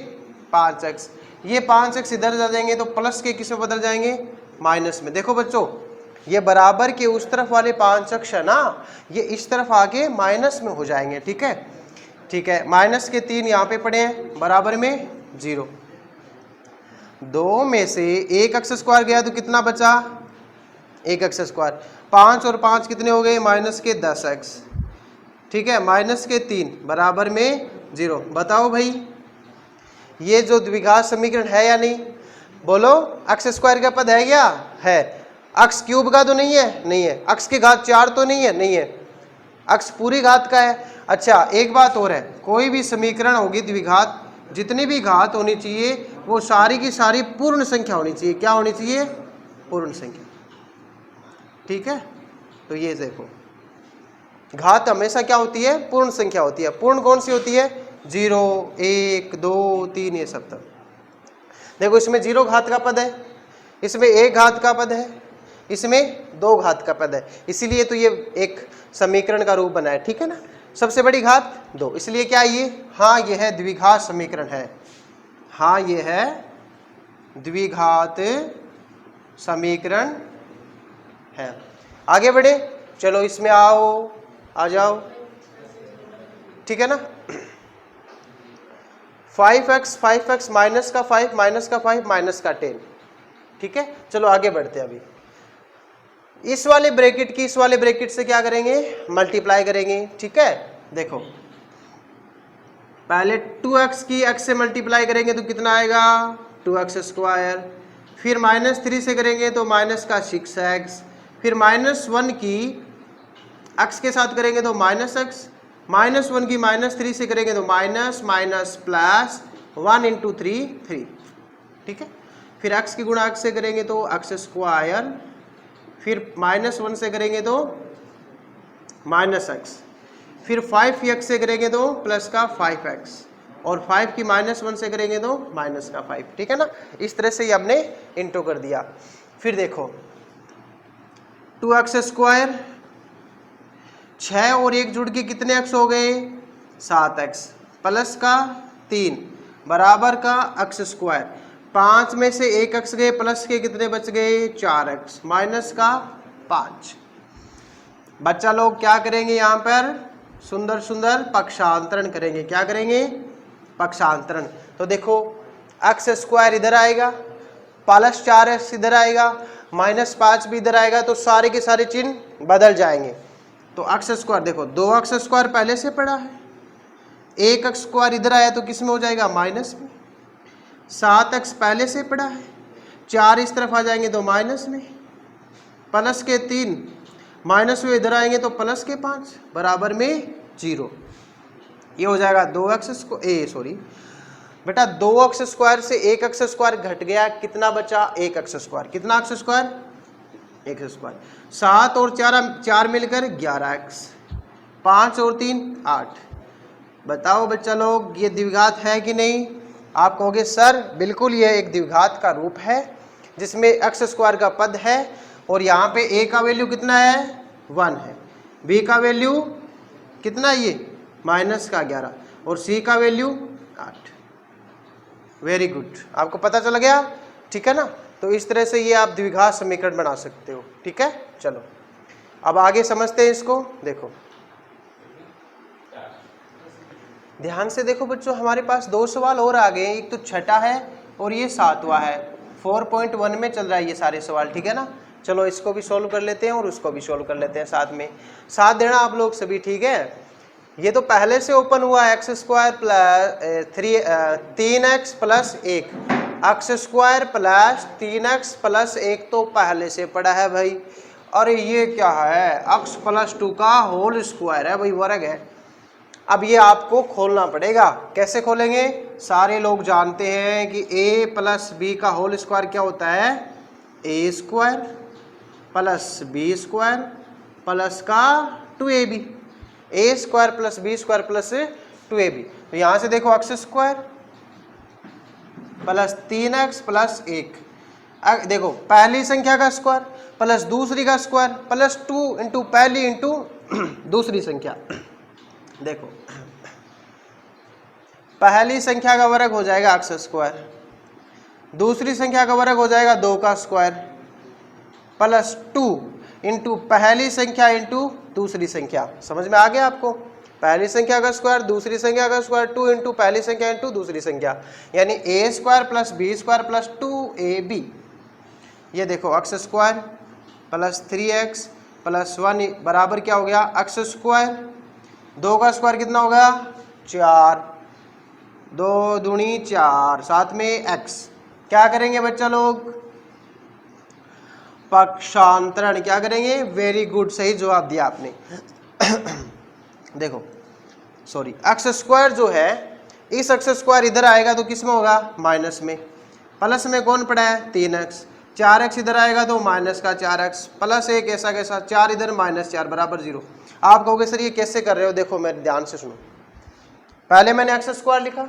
5x। ये 5x इधर जा जाएंगे तो प्लस के किस में बदल जाएंगे, माइनस में। देखो बच्चों, ये बराबर के उस तरफ वाले 5x है ना, ये इस तरफ आके माइनस में हो जाएंगे। ठीक है, ठीक है, माइनस के 3 यहाँ पे पड़े हैं, बराबर में 0। 2 में से 1x स्क्वायर गया तो कितना बचा, 1x स्क्वायर। 5 और 5 कितने हो गए, माइनस के 10x। ठीक है, माइनस के 3 बराबर में 0। बताओ भाई, ये जो द्विघात समीकरण है या नहीं, बोलो। x स्क्वायर का पद है क्या, है। x क्यूब का तो नहीं है, नहीं है। x की घात 4 तो नहीं है, नहीं है। x पूरी घात का है। अच्छा, एक बात और है, कोई भी समीकरण होगी द्विघात, जितनी भी घात होनी चाहिए वो सारी की सारी पूर्ण संख्या होनी चाहिए। क्या होनी चाहिए, पूर्ण संख्या। ठीक है, तो ये देखो, घात हमेशा क्या होती है, पूर्ण संख्या होती है। पूर्ण कौन सी होती है, 0, 1, 2, 3, ये सब तक। देखो इसमें 0 घात का पद है, इसमें 1 घात का पद है, इसमें 2 घात का पद है, इसीलिए तो ये एक समीकरण का रूप बना है। ठीक है ना, सबसे बड़ी घात 2, इसलिए क्या ये, हाँ ये है द्विघात समीकरण है। हाँ ये है द्विघात समीकरण है। आगे बढ़े, चलो इसमें आओ, आ जाओ। ठीक है ना, 5x माइनस का 5 माइनस का 5 माइनस का 10। ठीक है, चलो आगे बढ़ते हैं। अभी इस वाले ब्रैकेट की इस वाले ब्रैकेट से क्या करेंगे, मल्टीप्लाई करेंगे। ठीक है, देखो पहले 2x की x से मल्टीप्लाई करेंगे तो कितना आएगा, 2x स्क्वायर। फिर -3 से करेंगे तो माइनस का 6x। फिर -1 की x के साथ करेंगे तो -x। -1 की -3 से करेंगे तो माइनस माइनस प्लस 1 × 3 3। ठीक है, फिर x की गुणा x से करेंगे तो x स्क्वायर। फिर -1 से करेंगे तो -x। फिर 5x से करेंगे तो प्लस का 5x, और 5 की -1 से करेंगे तो माइनस का 5। ठीक है ना, इस तरह से ये हमने इंटू कर दिया। फिर देखो 2x स्क्वायर 6 और 1 जुड़ के कितने एक्स हो गए 7x प्लस का 3 बराबर का एक्स स्क्वायर। 5 में से 1 एक्स गए प्लस के कितने बच गए 4x माइनस का 5। बच्चा लोग क्या करेंगे यहाँ पर सुंदर सुंदर पक्षांतरण करेंगे। क्या करेंगे पक्षांतरण। तो देखो एक्स स्क्वायर इधर आएगा प्लस 4x इधर आएगा माइनस 5 भी इधर आएगा तो सारे के सारे चिन्ह बदल जाएंगे। तो एक्स स्क्वायर देखो 2x स्क्वायर पहले से पड़ा है 1x स्क्वायर इधर आया तो किस में हो जाएगा माइनस में। 7x पहले से पड़ा है 4 इस तरफ आ जाएंगे तो माइनस में प्लस के 3 माइनस में इधर आएंगे तो प्लस के 5 बराबर में 0। ये हो जाएगा 2x स्क्वायर बेटा 2x स्क्वायर से 1x स्क्वायर घट गया कितना बचा 1x स्क्वायर। कितना x स्क्वायर 1 स्क्वायर। 7 और 4 मिलकर 11x 5 और 3 8। बताओ बच्चा लोग ये द्विघात है कि नहीं। आप कहोगे सर बिल्कुल ये एक द्विघात का रूप है जिसमें x स्क्वायर का पद है और यहाँ पे a का वैल्यू कितना है 1 है, b का वैल्यू कितना ये माइनस का 11 और c का वैल्यू 8। वेरी गुड, आपको पता चल गया ठीक है ना। तो इस तरह से ये आप द्विघात समीकरण बना सकते हो ठीक है। चलो अब आगे समझते हैं इसको। देखो ध्यान से देखो बच्चों हमारे पास 2 सवाल और आ गए। एक तो छठा है और ये 7वां है। 4.1 में चल रहा है ये सारे सवाल ठीक है ना। चलो इसको भी सॉल्व कर लेते हैं और उसको भी सॉल्व कर लेते हैं साथ में। साथ देना आप लोग सभी ठीक है। ये तो पहले से ओपन हुआ x square plus 3x plus 1 x square plus 3x plus 1 तो पहले से पड़ा है भाई। अरे ये क्या है x प्लस 2 का होल स्क्वायर है भाई, वर्ग है। अब ये आपको खोलना पड़ेगा। कैसे खोलेंगे। सारे लोग जानते हैं कि a प्लस बी का होल स्क्वायर क्या होता है a square plus b square plus का 2ab। a square plus b square plus 2ab। तो यहाँ से देखो x square plus 3x plus 1 देखो पहली संख्या का स्क्वायर प्लस दूसरी का स्क्वायर प्लस 2 इंटू पहली इंटू दूसरी संख्या। देखो पहली संख्या का वर्ग हो जाएगा x स्क्वायर, दूसरी संख्या का वर्ग हो जाएगा 2 का स्क्वायर प्लस 2 इंटू पहली संख्या इंटू दूसरी संख्या। समझ में आ गया आपको। पहली संख्या का स्क्वायर दूसरी संख्या का स्क्वायर 2 इंटू पहली संख्या इंटू दूसरी संख्या यानी a square plus b square plus 2ab। ये देखो x square plus 3x plus 1 बराबर क्या हो गया x स्क्वायर। 2 का स्क्वायर कितना हो गया 4, 2 दूनी 4 साथ में x। क्या करेंगे बच्चा लोग पक्षांतरण। क्या करेंगे वेरी गुड, सही जवाब दिया आपने। देखो सॉरी एक्स स्क्वायर जो है इस एक्स स्क्वायर इधर आएगा तो किस में होगा माइनस में। प्लस में कौन पड़ा है 3x, 4x इधर आएगा तो माइनस का 4x प्लस 1 ऐसा कैसा 4 इधर माइनस 4 बराबर 0। आप कहोगे सर ये कैसे कर रहे हो। देखो मेरे ध्यान से सुनो। पहले मैंने एक्स स्क्वायर लिखा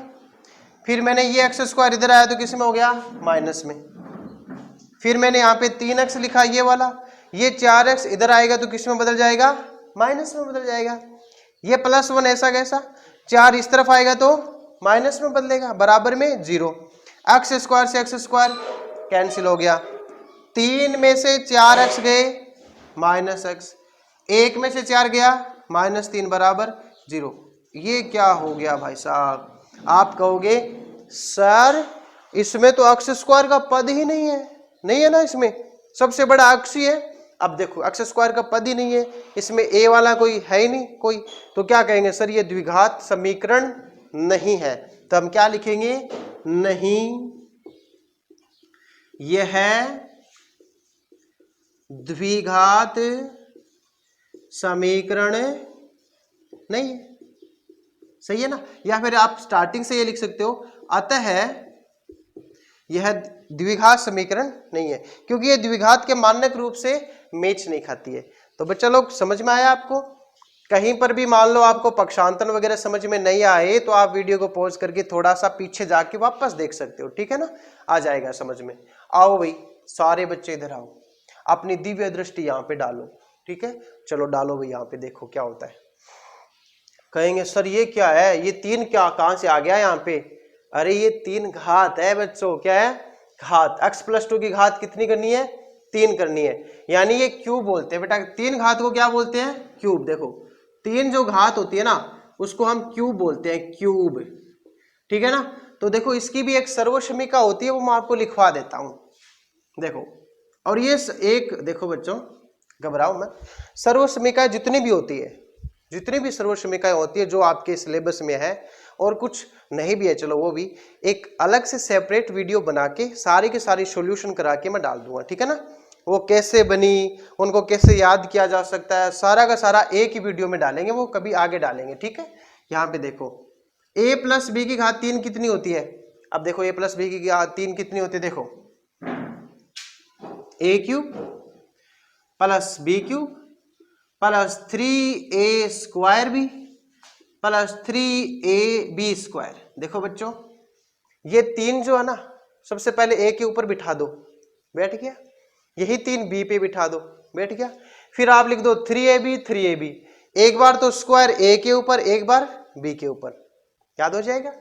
फिर मैंने ये एक्स स्क्वायर इधर आया तो किस में हो गया माइनस में। फिर मैंने यहाँ पे 3x लिखा ये वाला, ये 4x इधर आएगा तो किस में बदल जाएगा माइनस में बदल जाएगा। ये प्लस 1 ऐसा कैसा 4 इस तरफ आएगा तो माइनस में बदलेगा बराबर में 0। एक्स स्क्वायर से एक्स स्क्वायर कैंसिल हो गया। 3 में से 4x गए माइनस x, 1 में से 4 गया माइनस 3 बराबर 0। ये क्या हो गया भाई साहब। आप कहोगे सर इसमें तो एक्स स्क्वायर का पद ही नहीं है ना, इसमें सबसे बड़ा x ही है। अब देखो एक्स स्क्वायर का पद ही नहीं है, इसमें a वाला कोई है ही नहीं कोई, तो क्या कहेंगे सर ये द्विघात समीकरण नहीं है। तो हम क्या लिखेंगे नहीं यह द्विघात समीकरण नहीं है। सही है ना। या फिर आप स्टार्टिंग से ये लिख सकते हो अतः यह द्विघात समीकरण नहीं है, क्योंकि ये द्विघात के मानक रूप से मैच नहीं खाती है। तो बच्चा लोग समझ में आया आपको। कहीं पर भी मान लो आपको पक्षांतरण वगैरह समझ में नहीं आए तो आप वीडियो को पॉज करके थोड़ा सा पीछे जाके वापस देख सकते हो, ठीक है ना, आ जाएगा समझ में। आओ भाई सारे बच्चे इधर आओ, अपनी दिव्य दृष्टि यहाँ पे डालो। ठीक है, चलो डालो भाई यहाँ पे, देखो क्या होता है। कहेंगे सर ये क्या है, ये 3 क्या कहां से आ गया यहाँ पे? अरे ये 3 घात है बच्चों, क्या है? घात। x+2 की घात कितनी करनी है? 3 करनी है, यानी ये क्यूब बोलते हैं बेटा। 3 घात को क्या बोलते हैं? क्यूब। देखो 3 जो घात होती है ना उसको हम क्यूब बोलते हैं, क्यूब, ठीक है ना। तो देखो इसकी भी एक सर्वसमीका होती है, वो मैं आपको लिखवा देता हूं, देखो। और ये एक देखो बच्चों, घबराओ मत, सर्वसमीका जितनी भी होती है, जितनी भी सर्वसमीकाएं होती है जो आपके सिलेबस में है और कुछ नहीं भी है, चलो वो भी एक अलग से सेपरेट वीडियो बना के सारी की सारी सॉल्यूशन करा के मैं डाल दूंगा, ठीक है ना। वो कैसे बनी, उनको कैसे याद किया जा सकता है, सारा का सारा एक ही वीडियो में डालेंगे, वो कभी आगे डालेंगे, ठीक है। यहाँ पे देखो a+b की घात 3 कितनी होती है? अब देखो a+b की घात 3 कितनी होती है? देखो a³ plus b³ plus 3a² plus 3ab²। देखो बच्चों ये 3 जो है ना, सबसे पहले a के ऊपर बिठा दो, बैठ गया। यही 3 b पे बिठा दो, बैठ गया। फिर आप लिख दो 3ab, एक बार तो स्क्वायर a के ऊपर, एक बार b के ऊपर, याद हो जाएगा।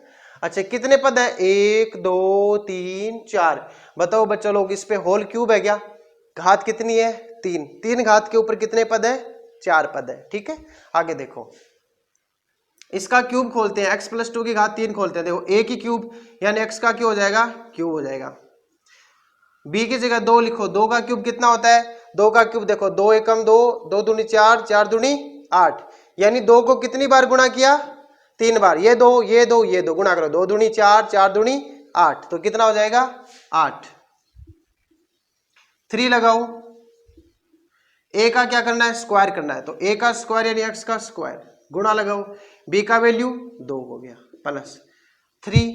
अच्छा कितने पद है? 1 2 3 4। बताओ बच्चों लोग, इस पे होल क्यूब है क्या? घात कितनी है? 3। 3 घात के ऊपर कितने पद है? 4 पद है, ठीक है। आगे देखो इसका क्यूब खोलते हैं, x+2 की घात 3 खोलते हैं। देखो a की क्यूब यानी x का क्यूब हो जाएगा, क्यूब हो जाएगा। b की जगह 2 लिखो, 2 का क्यूब कितना होता है? 2 का क्यूब देखो 2 एकम 2, 2 दूनी 4, 4 दूनी 8, यानी 2 को कितनी बार गुणा किया? 3 बार। ये 2 ये 2 ये 2 गुणा करो, 2 दूनी 4, 4 दूनी 8, तो कितना हो जाएगा? 8। 3 लगाओ, a का क्या करना है? स्क्वायर करना है, तो a का स्क्वायर यानी x का स्क्वायर, गुणा लगाओ, b का वैल्यू 2 हो गया, प्लस 3,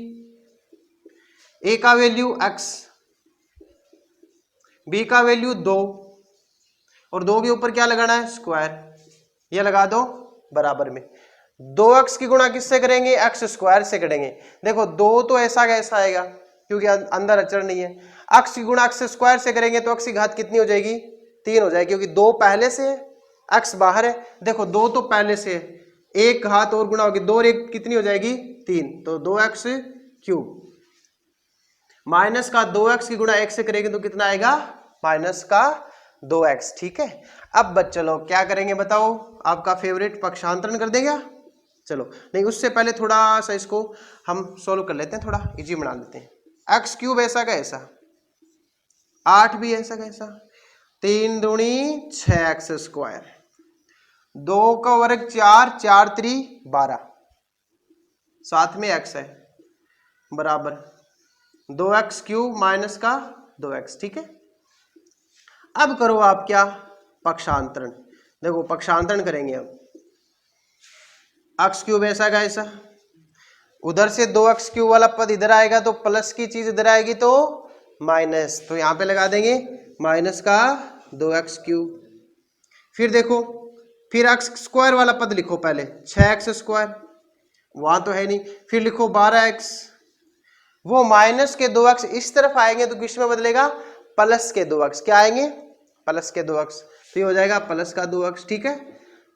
a का वैल्यू x, b का वैल्यू 2, और 2 के ऊपर क्या लगाना है? स्क्वायर, ये लगा दो बराबर में। 2x की गुणा किससे करेंगे? x स्क्वायर से करेंगे। देखो 2 तो ऐसा कैसा आएगा क्योंकि अंदर अचर नहीं है, x की गुणा x स्क्वायर से करेंगे तो x की घात कितनी हो जाएगी? 3 हो जाएगी, क्योंकि 2 पहले से है, x बाहर है। देखो 2 तो पहले से है, एक घात और गुणा होगी, 2 और 1 कितनी हो जाएगी? 3, तो 2x³ माइनस का 2x की गुणा x से करेंगे तो कितना आएगा? माइनस का 2x, ठीक है। अब बच्चे लोग क्या करेंगे बताओ? आपका फेवरेट पक्षांतरण कर देंगे? चलो नहीं, उससे पहले थोड़ा सा इसको हम सोल्व कर लेते हैं, थोड़ा इजी बना लेते हैं। x³ ऐसा का ऐसा, 8 भी ऐसा का ऐसा, 3 दूनी 6x², 2 का वर्ग 4, 4 3 12, साथ में x है, बराबर 2x³ माइनस का 2x, ठीक है। अब करो आप क्या? पक्षांतरण। देखो पक्षांतरण करेंगे अब, x³ ऐसा का ऐसा, उधर से 2x³ वाला पद इधर आएगा तो प्लस की चीज इधर आएगी तो माइनस, तो यहां पे लगा देंगे माइनस का 2x³। फिर देखो, फिर x² वाला पद लिखो, पहले 6x², वहां तो है नहीं, फिर लिखो 12x, वो माइनस के 2x इस तरफ आएंगे तो किस में बदलेगा? प्लस के 2x, क्या आएंगे? प्लस के 2x, तो ये हो जाएगा प्लस का 2x, ठीक है।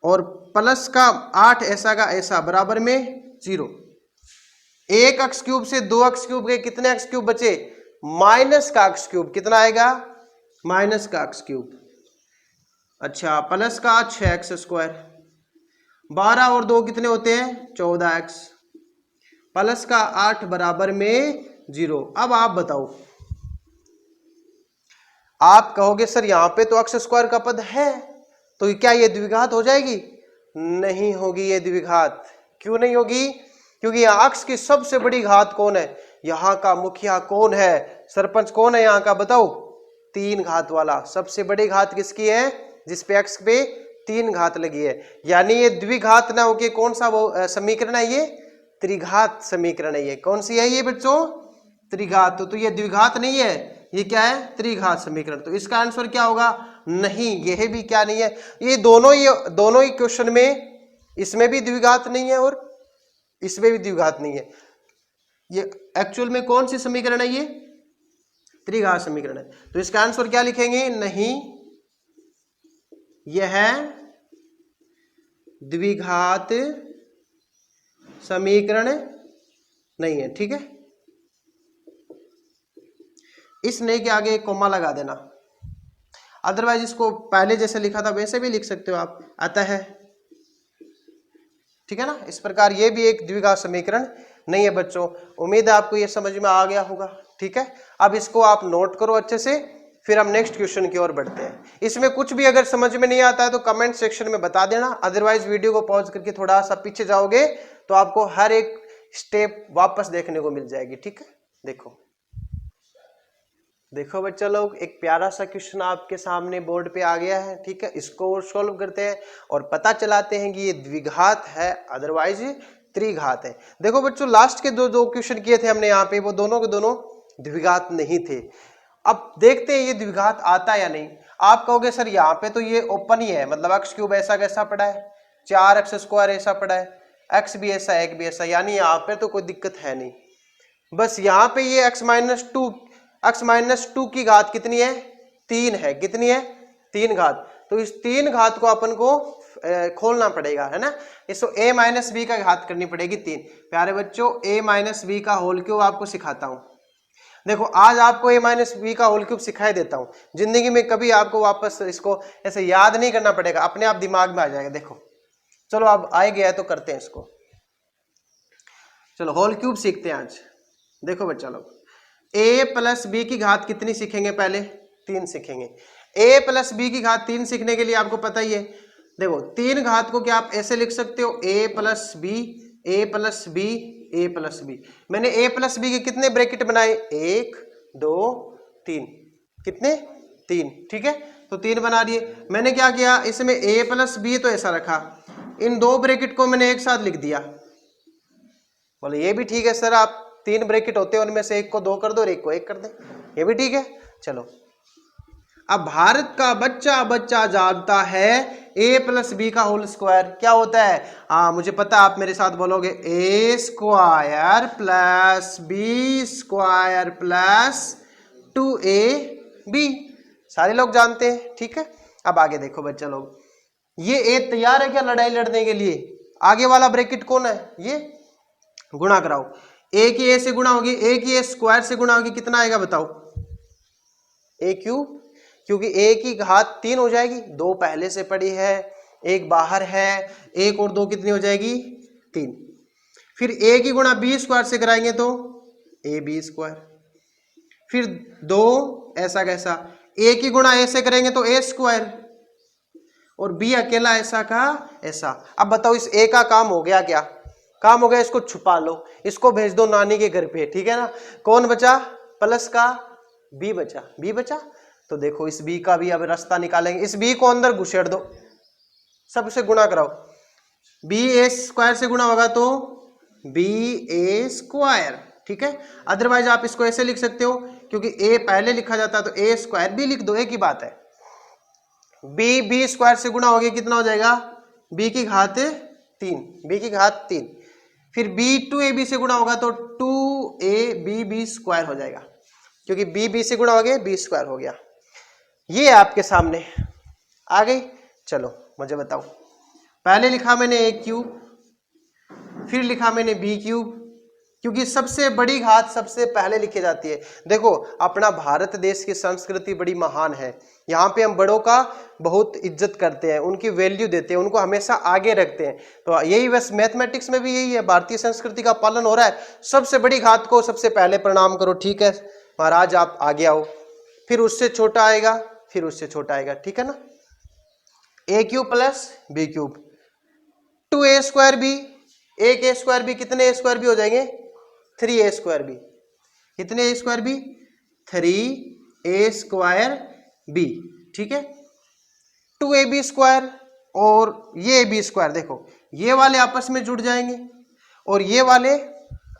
और प्लस का 8 ऐसा का ऐसा बराबर में 0। 1x³ से 2x³ के कितने x³ बचे? माइनस का x³, कितना आएगा? माइनस का x³। अच्छा प्लस का 6x², 12 और 2 कितने होते हैं? 14x, प्लस का 8 बराबर में 0। अब आप बताओ, आप कहोगे सर यहाँ पे तो x² का पद है, तो क्या ये द्विघात हो जाएगी? नहीं होगी ये द्विघात। क्यों नहीं होगी? क्योंकि यहाँ x की सबसे बड़ी घात कौन है? यहाँ का मुखिया कौन है? सरपंच कौन है यहाँ का? बताओ। 3 घात वाला। सबसे बड़ी घात किसकी है? जिसपे x पे 3 घात लगी है, यानी ये द्विघात ना होके कौन सा वो समीकरण है? ये त्रिघात समीकरण है। ये कौन सी है ये बच्चों? त्रिघात। तो ये द्विघात नहीं है, ये क्या है? त्रिघात समीकरण। तो इसका आंसर क्या होगा? नहीं, यह भी क्या नहीं है, ये दोनों ही क्वेश्चन में, इसमें भी द्विघात नहीं है और इसमें भी द्विघात नहीं है। ये एक्चुअल में कौन सी समीकरण है? ये त्रिघात समीकरण है। तो इसका आंसर क्या लिखेंगे? नहीं, यह द्विघात समीकरण नहीं है। ठीक है, इस नहीं के आगे एक कोमा लगा देना, अदरवाइज इसको पहले जैसे लिखा था वैसे भी लिख सकते हो आप, अतः। ठीक है ना, इस प्रकार ये भी एक द्विघात समीकरण नहीं है बच्चों। उम्मीद है आपको ये समझ में आ गया होगा। ठीक है, अब इसको आप नोट करो अच्छे से, फिर हम नेक्स्ट क्वेश्चन की ओर बढ़ते हैं। इसमें कुछ भी अगर समझ में नहीं आता है तो कमेंट सेक्शन में बता देना, अदरवाइज वीडियो को पॉज करके थोड़ा सा पीछे जाओगे तो आपको हर एक स्टेप वापस देखने को मिल जाएगी। ठीक है, देखो देखो बच्चा लोग, एक प्यारा सा क्वेश्चन आपके सामने बोर्ड पे आ गया है। ठीक है, इसको सॉल्व करते हैं और पता चलाते हैं कि ये द्विघात है अदरवाइज त्रिघात है। देखो बच्चों, लास्ट के दो क्वेश्चन किए थे हमने यहाँ पे, वो दोनों के दोनों द्विघात नहीं थे। अब देखते हैं ये द्विघात आता है या नहीं। आप कहोगे सर यहाँ पे तो ये ओपन ही है, मतलब एक्स क्यूब ऐसा कैसा पड़ा है, 4x² ऐसा पड़ा है, एक्स भी ऐसा एक भी ऐसा, यानी यहाँ पे तो कोई दिक्कत है नहीं। बस यहाँ पे ये x माइनस टू की घात कितनी है, 3 है। कितनी है, 3 घात। तो इस 3 घात को अपन को खोलना पड़ेगा, है ना। इसको a माइनस बी का घात करनी पड़ेगी 3। प्यारे बच्चों, a माइनस बी का होल क्यूब आपको सिखाता हूं। देखो आज आपको a माइनस बी का होल क्यूब सिखाई देता हूं, जिंदगी में कभी आपको वापस इसको ऐसे याद नहीं करना पड़ेगा, अपने आप दिमाग में आ जाएगा। देखो चलो अब आ गया है तो करते हैं इसको। चलो होल क्यूब सीखते हैं आज। देखो बच्चा लोग, a प्लस बी की घात कितनी सीखेंगे, पहले 3 सीखेंगे। a प्लस बी की घात 3 सीखने के लिए आपको पता ही है, देखो 3 घात को क्या आप ऐसे लिख सकते हो, a plus b, a plus b, a plus b. मैंने a प्लस बी के कितने ब्रैकेट बनाए, 1 2 3, कितने 3। ठीक है, तो 3 बना दिए। मैंने क्या किया, इसमें a प्लस बी तो ऐसा रखा, इन 2 ब्रैकेट को मैंने एक साथ लिख दिया। बोले ये भी ठीक है सर, आप 3 ब्रैकेट होते हैं उनमें से एक को 2 कर दो और एक को 1 कर दे, ये भी ठीक है। चलो अब भारत का बच्चा बच्चा जानता है a प्लस बी का होल स्क्वायर क्या होता है। हाँ मुझे पता, आप मेरे साथ बोलोगे a square plus b square plus 2ab, सारे लोग जानते हैं। ठीक है, अब आगे देखो बच्चा लोग, ये a तैयार है क्या लड़ाई लड़ने के लिए। आगे वाला ब्रैकेट कौन है, ये गुणा कराओ, a की a से गुणा होगी, a की a स्क्वायर से गुणा होगी, कितना आएगा बताओ, a क्यूब, क्योंकि a की घात 3 हो जाएगी, 2 पहले से पड़ी है, 1 बाहर है, 1 और 2 कितनी हो जाएगी 3। फिर a की गुणा b स्क्वायर से कराएंगे तो ab स्क्वायर, फिर 2 ऐसा कैसा, a की गुणा a से करेंगे तो a स्क्वायर, और b अकेला ऐसा का ऐसा। अब बताओ इस a का काम हो गया क्या, काम हो गया, इसको छुपा लो, इसको भेज दो नानी के घर पे। ठीक है ना, कौन बचा, प्लस का b बचा, b बचा। तो देखो इस b का भी अब रास्ता निकालेंगे, इस b को अंदर घुसेड़ दो, सबसे गुणा कराओ, b a स्क्वायर से गुणा होगा तो b a स्क्वायर। ठीक है, अदरवाइज आप इसको ऐसे लिख सकते हो, क्योंकि a पहले लिखा जाता है तो a स्क्वायर भी लिख दो, एक ही बात है। b स्क्वायर से गुणा हो गया, कितना हो जाएगा, b की घात 3, b की घात 3। फिर b 2ab से गुणा होगा तो 2ab स्क्वायर हो जाएगा, क्योंकि b से गुणा हो गया, b स्क्वायर हो गया। ये आपके सामने आ गई। चलो मुझे बताओ, पहले लिखा मैंने a क्यूब, फिर लिखा मैंने b क्यूब, क्योंकि सबसे बड़ी घात सबसे पहले लिखी जाती है। देखो अपना भारत देश की संस्कृति बड़ी महान है, यहाँ पे हम बड़ों का बहुत इज्जत करते हैं, उनकी वैल्यू देते हैं, उनको हमेशा आगे रखते हैं। तो यही बस मैथमेटिक्स में भी यही है, भारतीय संस्कृति का पालन हो रहा है। सबसे बड़ी घात को सबसे पहले प्रणाम करो, ठीक है महाराज आप आगे आओ, फिर उससे छोटा आएगा, फिर उससे छोटा आएगा। ठीक है ना, a cube plus b cube, 2a square b, एक a स्क्वायर b, कितने a स्क्वायर b हो जाएंगे, 3a स्क्वायर b, कितने a square b, 3a square b। ठीक है, 2ab स्क्वायर और ये ab स्क्वायर, देखो ये वाले आपस में जुड़ जाएंगे और ये वाले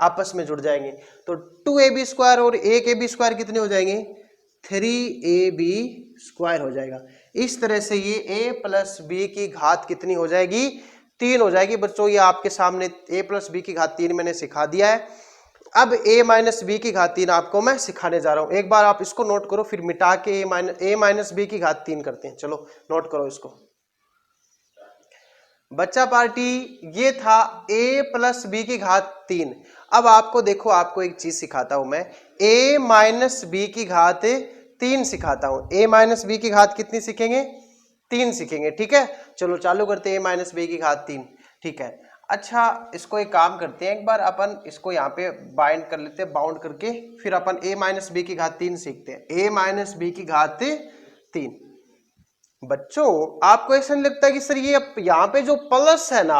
आपस में जुड़ जाएंगे, तो 2ab स्क्वायर और 1ab स्क्वायर कितने हो जाएंगे, 3ab स्क्वायर हो जाएगा। इस तरह से ये a प्लस b की घात कितनी हो जाएगी, 3 हो जाएगी। बच्चों ये आपके सामने a प्लस b की घात 3 मैंने सिखा दिया है। अब a माइनस b की घात 3 आपको मैं सिखाने जा रहा हूं, एक बार आप इसको नोट करो, फिर मिटा के a माइनस b की घात 3 करते हैं। चलो नोट करो इसको, बच्चा पार्टी ये था a प्लस बी की घात 3। अब आपको देखो, आपको एक चीज सिखाता हूं मैं, a माइनस बी की घात 3 सिखाता हूं। a माइनस बी की घात कितनी सीखेंगे? 3 सीखेंगे, ठीक है। चलो चालू करते हैं, a माइनस बी की घात 3, ठीक है। अच्छा, इसको एक काम करते हैं, एक बार अपन इसको यहाँ पे बाइंड कर लेते हैं, बाउंड करके फिर अपन a माइनस बी की घात 3 सीखते हैं। a माइनस बी की घात 3। बच्चों आपको ऐसा नहीं लगता कि सर ये यहाँ पे जो प्लस है ना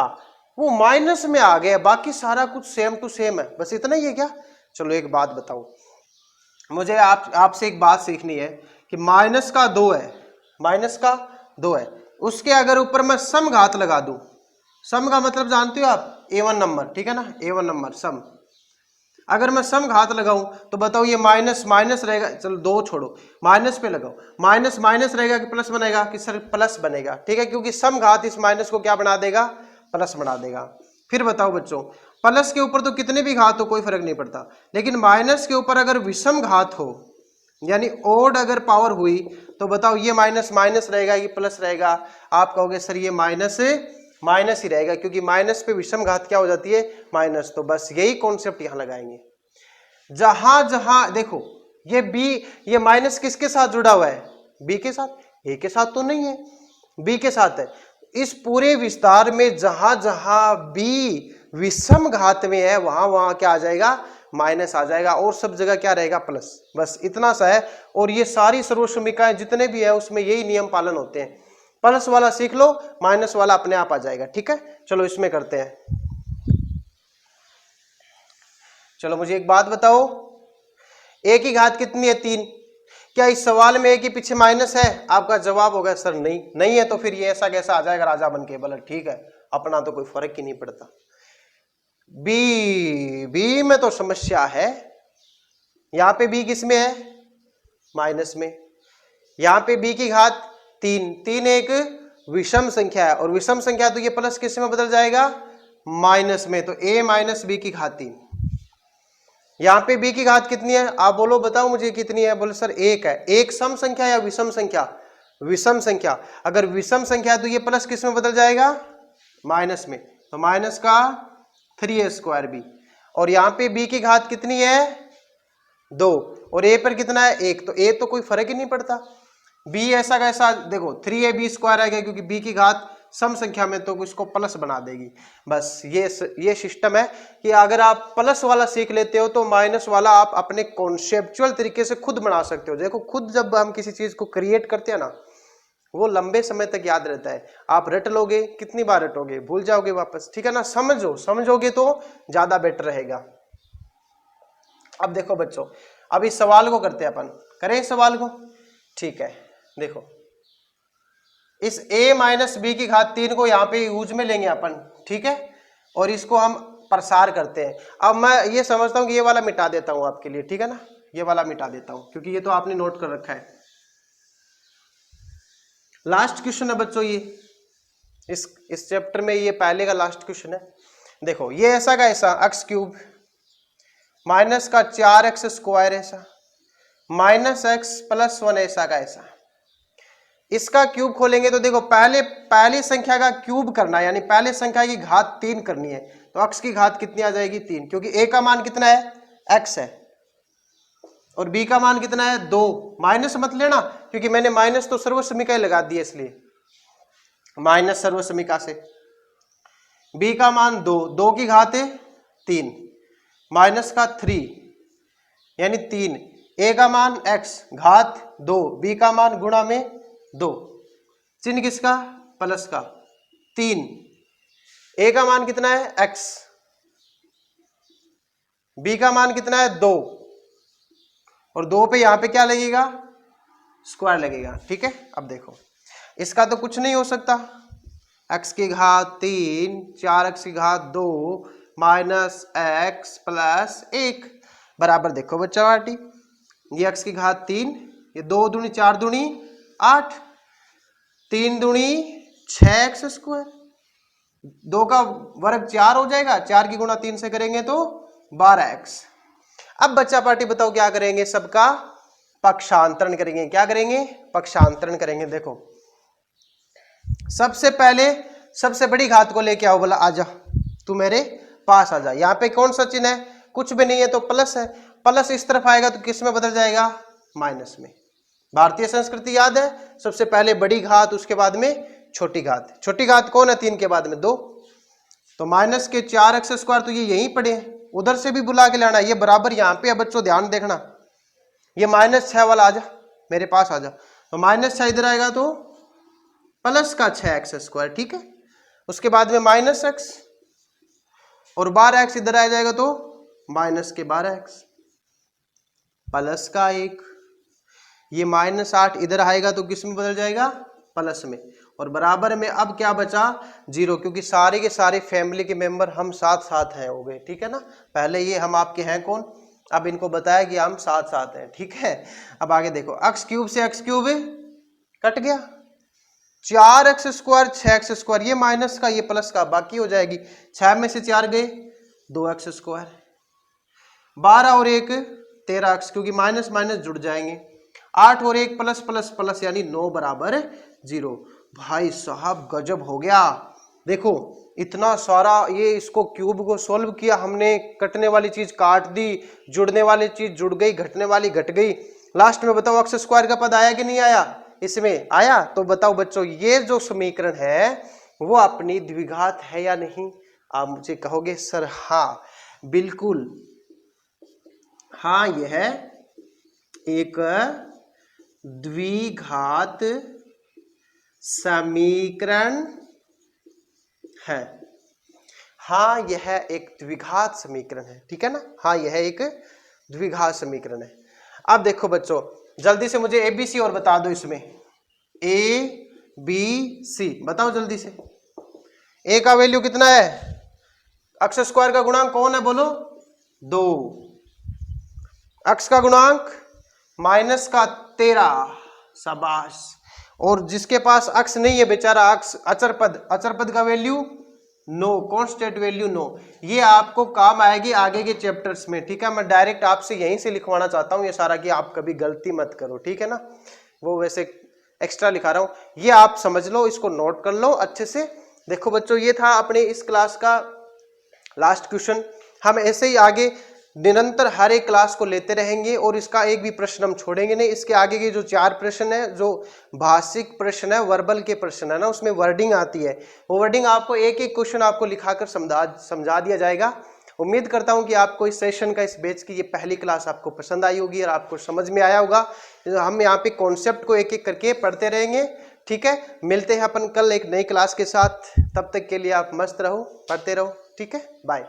वो माइनस में आ गया, बाकी सारा कुछ सेम टू सेम है, बस इतना ही है क्या? चलो एक बात बताओ, मुझे आपसे एक बात सीखनी है कि माइनस का 2 है, माइनस का 2 है, उसके अगर ऊपर मैं सम घात लगा दूं, सम का मतलब जानते हो आप, A1 नंबर, ठीक है ना, A1 नंबर सम। अगर मैं सम घात लगाऊं तो बताओ ये माइनस माइनस रहेगा, चलो 2 छोड़ो, माइनस पे लगाओ, माइनस माइनस रहेगा कि प्लस बनेगा? कि सर प्लस बनेगा, ठीक है, क्योंकि सम घात इस माइनस को क्या बना देगा? प्लस बना देगा। फिर बताओ बच्चों, प्लस के ऊपर तो कितने भी घात हो कोई फर्क नहीं पड़ता, लेकिन माइनस के ऊपर अगर विषम घात हो यानी ओड अगर पावर हुई तो बताओ ये माइनस माइनस रहेगा कि प्लस रहेगा? आप कहोगे सर ये माइनस माइनस ही रहेगा, क्योंकि माइनस पे विषम घात क्या हो जाती है? माइनस। तो बस यही कॉन्सेप्ट यहां लगाएंगे। जहां जहां देखो ये बी, ये माइनस किसके साथ जुड़ा हुआ है? बी के साथ, ए के साथ तो नहीं है, बी के साथ है। इस पूरे विस्तार में जहां जहां बी विषम घात में है वहां वहां क्या आ जाएगा? माइनस आ जाएगा, और सब जगह क्या रहेगा? प्लस। बस इतना सा है, और ये सारी सर्वसमीकाएं जितने भी है उसमें यही नियम पालन होते हैं। प्लस वाला सीख लो, माइनस वाला अपने आप आ जाएगा, ठीक है। चलो इसमें करते हैं। चलो मुझे एक बात बताओ, a की घात कितनी है? 3। क्या इस सवाल में a के पीछे माइनस है? आपका जवाब होगा सर नहीं, नहीं है तो फिर ये ऐसा कैसा आ जाएगा राजा बन के? बोला ठीक है, अपना तो कोई फर्क ही नहीं पड़ता। बी में तो समस्या है, यहां पे b किस में है? माइनस में। यहां पे b की घात 3, 3 एक विषम संख्या है, और विषम संख्या तो ये प्लस किस में बदल जाएगा? माइनस में। तो a माइनस बी की घात 3। यहां पे b की घात कितनी है? आप बोलो, बताओ मुझे कितनी है? बोले सर 1 है। एक सम संख्या या विषम संख्या? विषम संख्या। अगर विषम संख्या तो ये प्लस किस में बदल जाएगा? माइनस में। तो माइनस का 3a² b। और यहां पे b की घात कितनी है? 2, और a पर कितना है? 1। तो a तो कोई फर्क ही नहीं पड़ता। b ऐसा कैसा? देखो 3ab² आ गया, क्योंकि b की घात सम संख्या में तो इसको प्लस बना देगी। बस ये सिस्टम है कि अगर आप प्लस वाला सीख लेते हो तो माइनस वाला आप अपने कॉन्सेप्चुअल तरीके से खुद बना सकते हो। देखो खुद जब हम किसी चीज को क्रिएट करते हैं ना, वो लंबे समय तक याद रहता है। आप रट लोगे, कितनी बार रटोगे? भूल जाओगे वापस, ठीक है ना। समझोगे तो ज्यादा बेटर रहेगा। अब देखो बच्चों, अब इस सवाल को करते हैं अपन, करें इस सवाल को, ठीक है। देखो इस a माइनस बी की घात 3 को यहाँ पे यूज में लेंगे अपन, ठीक है, और इसको हम प्रसार करते हैं। अब मैं ये समझता हूँ कि ये वाला मिटा देता हूँ आपके लिए, ठीक है ना, ये वाला मिटा देता हूँ क्योंकि ये तो आपने नोट कर रखा है। लास्ट क्वेश्चन है बच्चों ये, इस चैप्टर में ये पहले का लास्ट क्वेश्चन है। देखो ये ऐसा का ऐसा x³ माइनस का 4x² ऐसा माइनस x + 1 ऐसा का ऐसा, इसका क्यूब खोलेंगे तो देखो पहली संख्या का क्यूब करना है, यानी पहले संख्या की घात 3 करनी है। तो x की घात कितनी आ जाएगी? 3, क्योंकि a का मान कितना है? x है, और b का मान कितना है? 2। माइनस मत लेना, क्योंकि मैंने माइनस तो सर्वसमीका लगा दी है, इसलिए माइनस सर्वसमीका से। b का मान 2, 2 की घात है 3 माइनस का 3 यानी 3, a का मान x घात 2, b का मान गुणा में 2, चिन्ह किसका? प्लस का। 3, a का मान कितना है? x, b का मान कितना है? 2, और 2 पे यहां पे क्या लगेगा? स्क्वायर लगेगा, ठीक है। अब देखो इसका तो कुछ नहीं हो सकता, x की घात 3 4x की घात 2 माइनस x + 1 बराबर, देखो बच्चा वाटी, ये x की घात 3, ये 2 दूनी 4 दूनी 8, 3 दूनी 6x², 2 का वर्ग 4 हो जाएगा, 4 की गुणा 3 से करेंगे तो 12x। अब बच्चा पार्टी बताओ क्या करेंगे? सबका पक्षांतरण करेंगे। क्या करेंगे? पक्षांतरण करेंगे। देखो सबसे पहले सबसे बड़ी घात को लेके आओ, बोला आजा तू मेरे पास आजा। यहाँ पे कौन सा चिन्ह है, कुछ भी नहीं है तो प्लस है, प्लस इस तरफ आएगा तो किस में बदल जाएगा, माइनस में। भारतीय संस्कृति याद है, सबसे पहले बड़ी घात, उसके बाद में छोटी घात। छोटी घात कौन है, 3 के बाद में 2, तो माइनस के 4x² तो ये यहीं पड़े हैं, उधर से भी बुला के लाना, ये बराबर यहाँ पे है बच्चों, ध्यान देखना, ये -6 वाला आजा मेरे पास आजा, तो -6 इधर आएगा तो प्लस का 6x², ठीक है। उसके बाद में -x और 12x इधर आ जाएगा तो -12x प्लस का 1, ये -8 इधर आएगा तो किस में बदल जाएगा, प्लस में, और बराबर में अब क्या बचा, 0, क्योंकि सारे के सारे फैमिली के मेंबर हम साथ साथ हैं हो गए, ठीक है ना। पहले ये हम आपके हैं कौन, अब इनको बताया कि हम साथ साथ हैं, ठीक है। अब आगे देखो, x³ से x³ कट गया, 4x², 6x², ये माइनस का ये प्लस का, बाकी हो जाएगी 6 में से 4 गए 2x², 12 और 1 13x, क्योंकि माइनस माइनस जुड़ जाएंगे, 8 और 1 प्लस प्लस प्लस, यानी 9 बराबर 0। भाई साहब गजब हो गया, देखो इतना सारा ये इसको क्यूब को सॉल्व किया हमने, कटने वाली चीज काट दी, जुड़ने वाली चीज जुड़ गई, घटने वाली घट गई, लास्ट में बताओ x² का पद आया कि नहीं आया, इसमें आया। तो बताओ बच्चों ये जो समीकरण है वो अपनी द्विघात है या नहीं, आप मुझे कहोगे सर हाँ बिल्कुल, हाँ यह एक द्विघात समीकरण है, हाँ यह एक द्विघात समीकरण है, ठीक है ना, हाँ यह एक द्विघात समीकरण है। अब देखो बच्चों जल्दी से मुझे ABC और बता दो, इसमें ABC बताओ जल्दी से, A का वैल्यू कितना है, x² का गुणांक कौन है बोलो, 2, x का गुणांक -13, शाबाश, और जिसके पास x नहीं है बेचारा, x अचर पद का वैल्यू 9, कांस्टेंट वैल्यू 9, ये आपको काम आएगी आगे के चैप्टर्स में, ठीक है। मैं डायरेक्ट आपसे यहीं से लिखवाना चाहता हूँ ये सारा, कि आप कभी गलती मत करो, ठीक है ना, वो वैसे एक्स्ट्रा लिखा रहा हूँ, ये आप समझ लो, इसको नोट कर लो अच्छे से। देखो बच्चों ये था अपने इस क्लास का लास्ट क्वेश्चन, हम ऐसे ही आगे निरंतर हर एक क्लास को लेते रहेंगे और इसका एक भी प्रश्न हम छोड़ेंगे नहीं। इसके आगे के जो 4 प्रश्न है, जो भाषिक प्रश्न है, वर्बल के प्रश्न है ना, उसमें वर्डिंग आती है, वो वर्डिंग आपको एक एक क्वेश्चन आपको लिखाकर समझा दिया जाएगा। उम्मीद करता हूं कि आपको इस सेशन का, इस बैच की ये पहली क्लास आपको पसंद आई होगी और आपको समझ में आया होगा। हम यहाँ पे कॉन्सेप्ट को एक एक करके पढ़ते रहेंगे, ठीक है। मिलते हैं अपन कल एक नई क्लास के साथ, तब तक के लिए आप मस्त रहो, पढ़ते रहो, ठीक है, बाय।